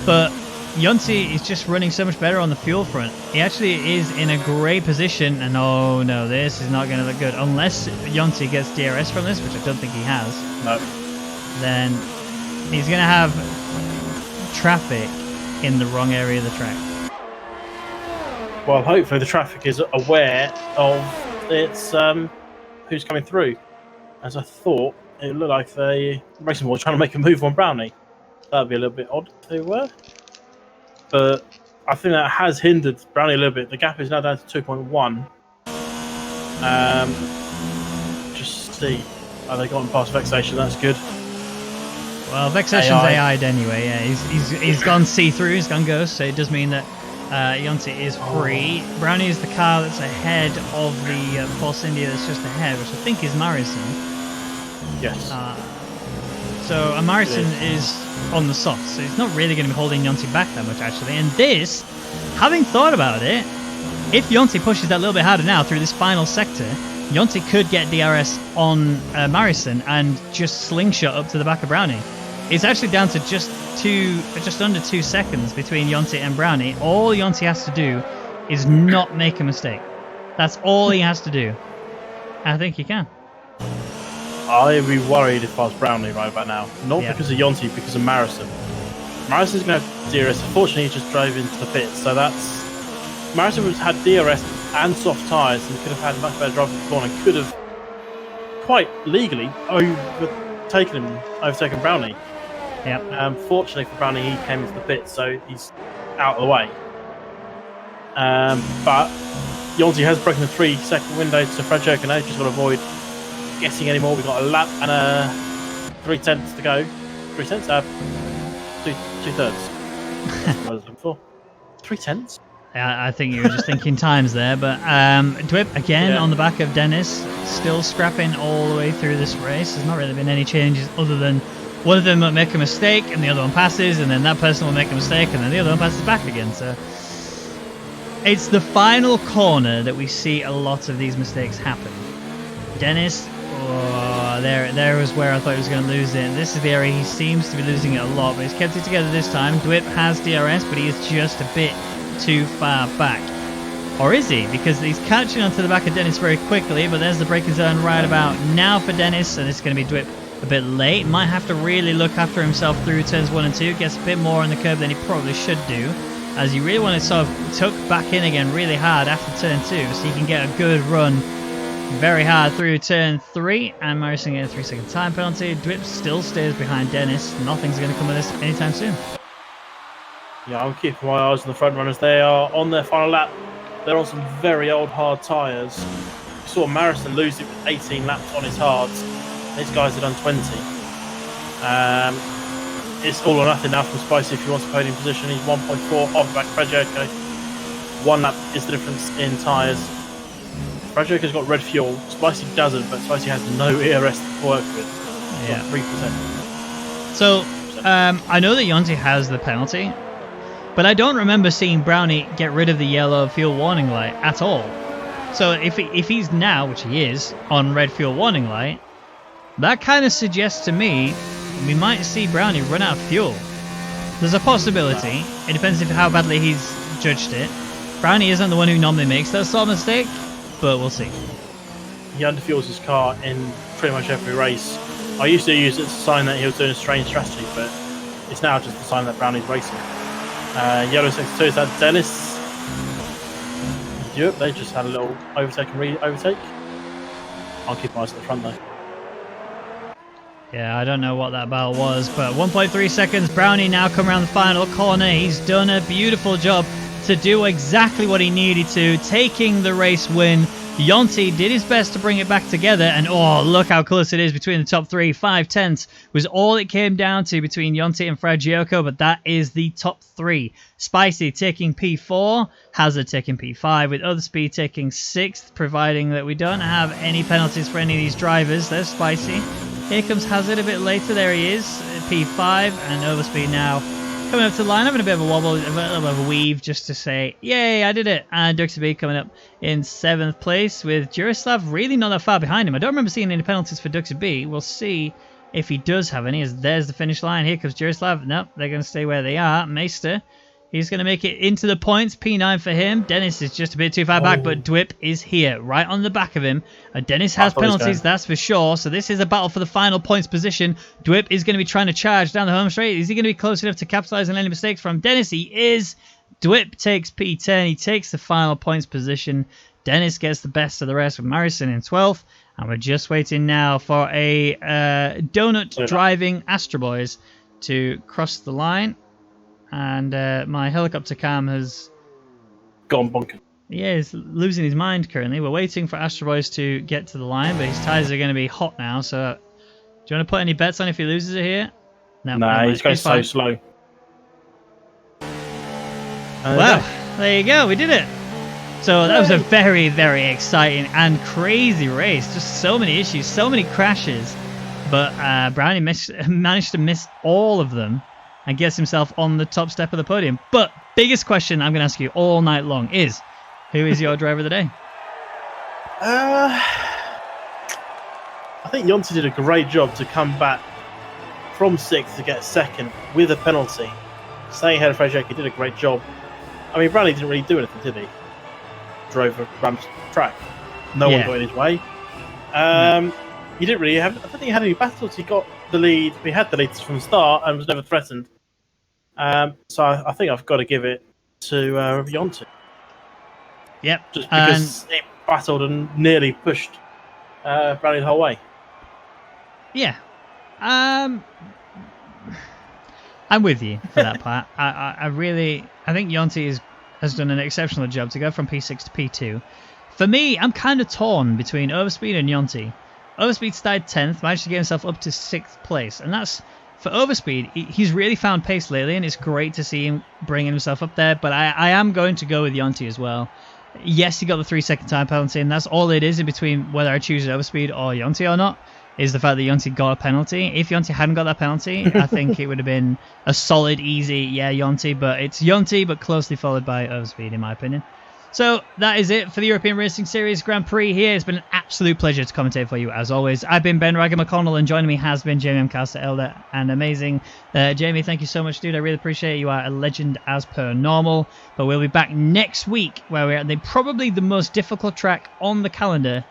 But Yonti is just running so much better on the fuel front. He actually is in a great position. And oh no, this is not going to look good. Unless Yonti gets DRS from this, which I don't think he has. No. Then he's going to have traffic in the wrong area of the track. Well, hopefully the traffic is aware of its who's coming through. As I thought, it looked like the racing were trying to make a move on Brownie. That would be a little bit odd if they were. But I think that has hindered Brownie a little bit. The gap is now down to 2.1. Just see. Oh, they gotten past Vexation, that's good. Well, Vexation's AI'd anyway, yeah. He's gone see-through, he's gone ghost, so it does mean that Yonti is free. Brownie is the car that's ahead of the Force India that's just ahead, which I think is Morrison. Yes. So Morrison is on the soft, so he's not really going to be holding Yonti back that much, actually. And this, having thought about it, if Yonti pushes that little bit harder now through this final sector, Yonti could get DRS on Morrison and just slingshot up to the back of Brownie. It's actually down to just under 2 seconds between Yonti and Brownie. All Yonti has to do is not make a mistake. That's all he has to do. I think he can. I'd be worried if I was Brownie right about now. Not because of Yonti, because of Morrison. Morrison's going to have DRS. Unfortunately, he just drove into the pits, so that's... Morrison had DRS and soft tyres and could have had a much better drive in the corner and could have quite legally overtaken Brownie. Yep. Fortunately for Brownie, he came into the pit, so he's out of the way. But Yonti has broken the 3-second window to Fragioka now. Just got to avoid getting any more. We've got a lap and 3/10 to go. 3/10? 2/3. That's what I was looking for. 3/10? I think you were just thinking times there, but Dwip again on the back of Dennis, still scrapping all the way through this race. There's not really been any changes other than one of them will make a mistake and the other one passes, and then that person will make a mistake and then the other one passes back again. So it's the final corner that we see a lot of these mistakes happen. Dennis, there was where I thought he was going to lose it. This is the area he seems to be losing it a lot, but he's kept it together this time. Dwip has DRS, but he is just a bit too far back. Or is he? Because he's catching onto the back of Dennis very quickly, but there's the braking zone right about now for Dennis, and it's going to be Dwip a bit late. Might have to really look after himself through turns 1 and 2. Gets a bit more on the curb than he probably should do, as you really want to sort of tuck back in again really hard after turn 2, so you can get a good run very hard through turn 3, and Morrison getting a 3-second time penalty. Dwip still stays behind Dennis. Nothing's going to come of this anytime soon. Yeah, I'm keeping my eyes on the front runners. They are on their final lap. They're on some very old hard tyres. saw Marison lose it with 18 laps on his hards. These guys have done 20. It's all or nothing now from Spicy if he wants a podium position. He's 1.4 off the back of Fragiaco. 1 lap is the difference in tyres. Fragiaco's got red fuel. Spicy doesn't, but Spicy has no ERS to work with. Yeah. 3%. So, I know that Yonti has the penalty, but I don't remember seeing Brownie get rid of the yellow fuel warning light at all. So if he's now, which he is, on red fuel warning light, that kind of suggests to me we might see Brownie run out of fuel. There's a possibility. It depends on how badly he's judged it. Brownie isn't the one who normally makes that sort of mistake, but we'll see. He underfuels his car in pretty much every race. I used to use it as a sign that he was doing a strange strategy, but it's now just a sign that Brownie's racing. Yellow 62 is that Dennis. Europe, they just had a little overtake and re-overtake. I'll keep my eyes at the front though. Yeah, I don't know what that battle was, but 1.3 seconds. Brownie now come around the final corner. He's done a beautiful job to do exactly what he needed to, taking the race win. Yonti did his best to bring it back together, and oh, look how close it is between the top 3. 5/10 was all it came down to between Yonti and Fragiaco, but that is the top 3. Spicy taking P4, Hazard taking P5, with Other Speed taking 6th, providing that we don't have any penalties for any of these drivers. There's Spicy. Here comes Hazard a bit later. There he is, P5, and Overspeed now coming up to the line, having a bit of a wobble, a little bit of a weave just to say, yay, I did it. And Duxaby coming up in 7th place with Jurislav really not that far behind him. I don't remember seeing any penalties for Duxaby. We'll see if he does have any, as there's the finish line. Here comes Jurislav. Nope, they're going to stay where they are. Meister, he's going to make it into the points. P9 for him. Dennis is just a bit too far back, but Dwip is here, right on the back of him. Dennis has penalties, that's for sure. So this is a battle for the final points position. Dwip is going to be trying to charge down the home straight. Is he going to be close enough to capitalize on any mistakes from Dennis? He is. Dwip takes P10. He takes the final points position. Dennis gets the best of the rest with Marison in 12th. And we're just waiting now for a donut driving Astro Boys to cross the line. And my helicopter cam has gone bonkers. Yeah, he's losing his mind currently. We're waiting for Astro Boys to get to the line, but his tyres are going to be hot now. So, do you want to put any bets on if he loses it here? No, he's going so slow. Well, there you go. We did it. So that was a very, very exciting and crazy race. Just so many issues, so many crashes. But Brownie managed to miss all of them and gets himself on the top step of the podium. But biggest question I'm going to ask you all night long is, who is your driver of the day? I think Yonti did a great job to come back from 6th to get 2nd with a penalty. Staying ahead of Fragiaco, he did a great job. I mean, Brownie didn't really do anything, did he? Drove around the track. No one got in his way. He didn't really have... I don't think he had any battles. He got the lead. He had the lead from the start and was never threatened. So I think I've got to give it to Yonti. Yep. Just because he battled and nearly pushed Brownie the whole way. Yeah. I'm with you for that part. I think Yonti has done an exceptional job to go from P6 to P2. For me, I'm kind of torn between Overspeed and Yonti. Overspeed started 10th, managed to get himself up to 6th place. And that's, for Overspeed, he's really found pace lately, and it's great to see him bringing himself up there. But I am going to go with Yonti as well. Yes, he got the 3-second time penalty, and that's all it is in between whether I choose Overspeed or Yonti or not, is the fact that Yonti got a penalty. If Yonti hadn't got that penalty, I think it would have been a solid, easy, Yonti. But it's Yonti, but closely followed by Overspeed, in my opinion. So that is it for the European Racing Series Grand Prix here. It's been an absolute pleasure to commentate for you, as always. I've been Ben Ragger McConnell, and joining me has been Jamie McAllister Elder, and amazing. Jamie, thank you so much, dude. I really appreciate it. You are a legend as per normal. But we'll be back next week, where we're at probably the most difficult track on the calendar,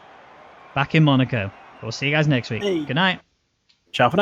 back in Monaco. We'll see you guys next week. Good night. Ciao for now.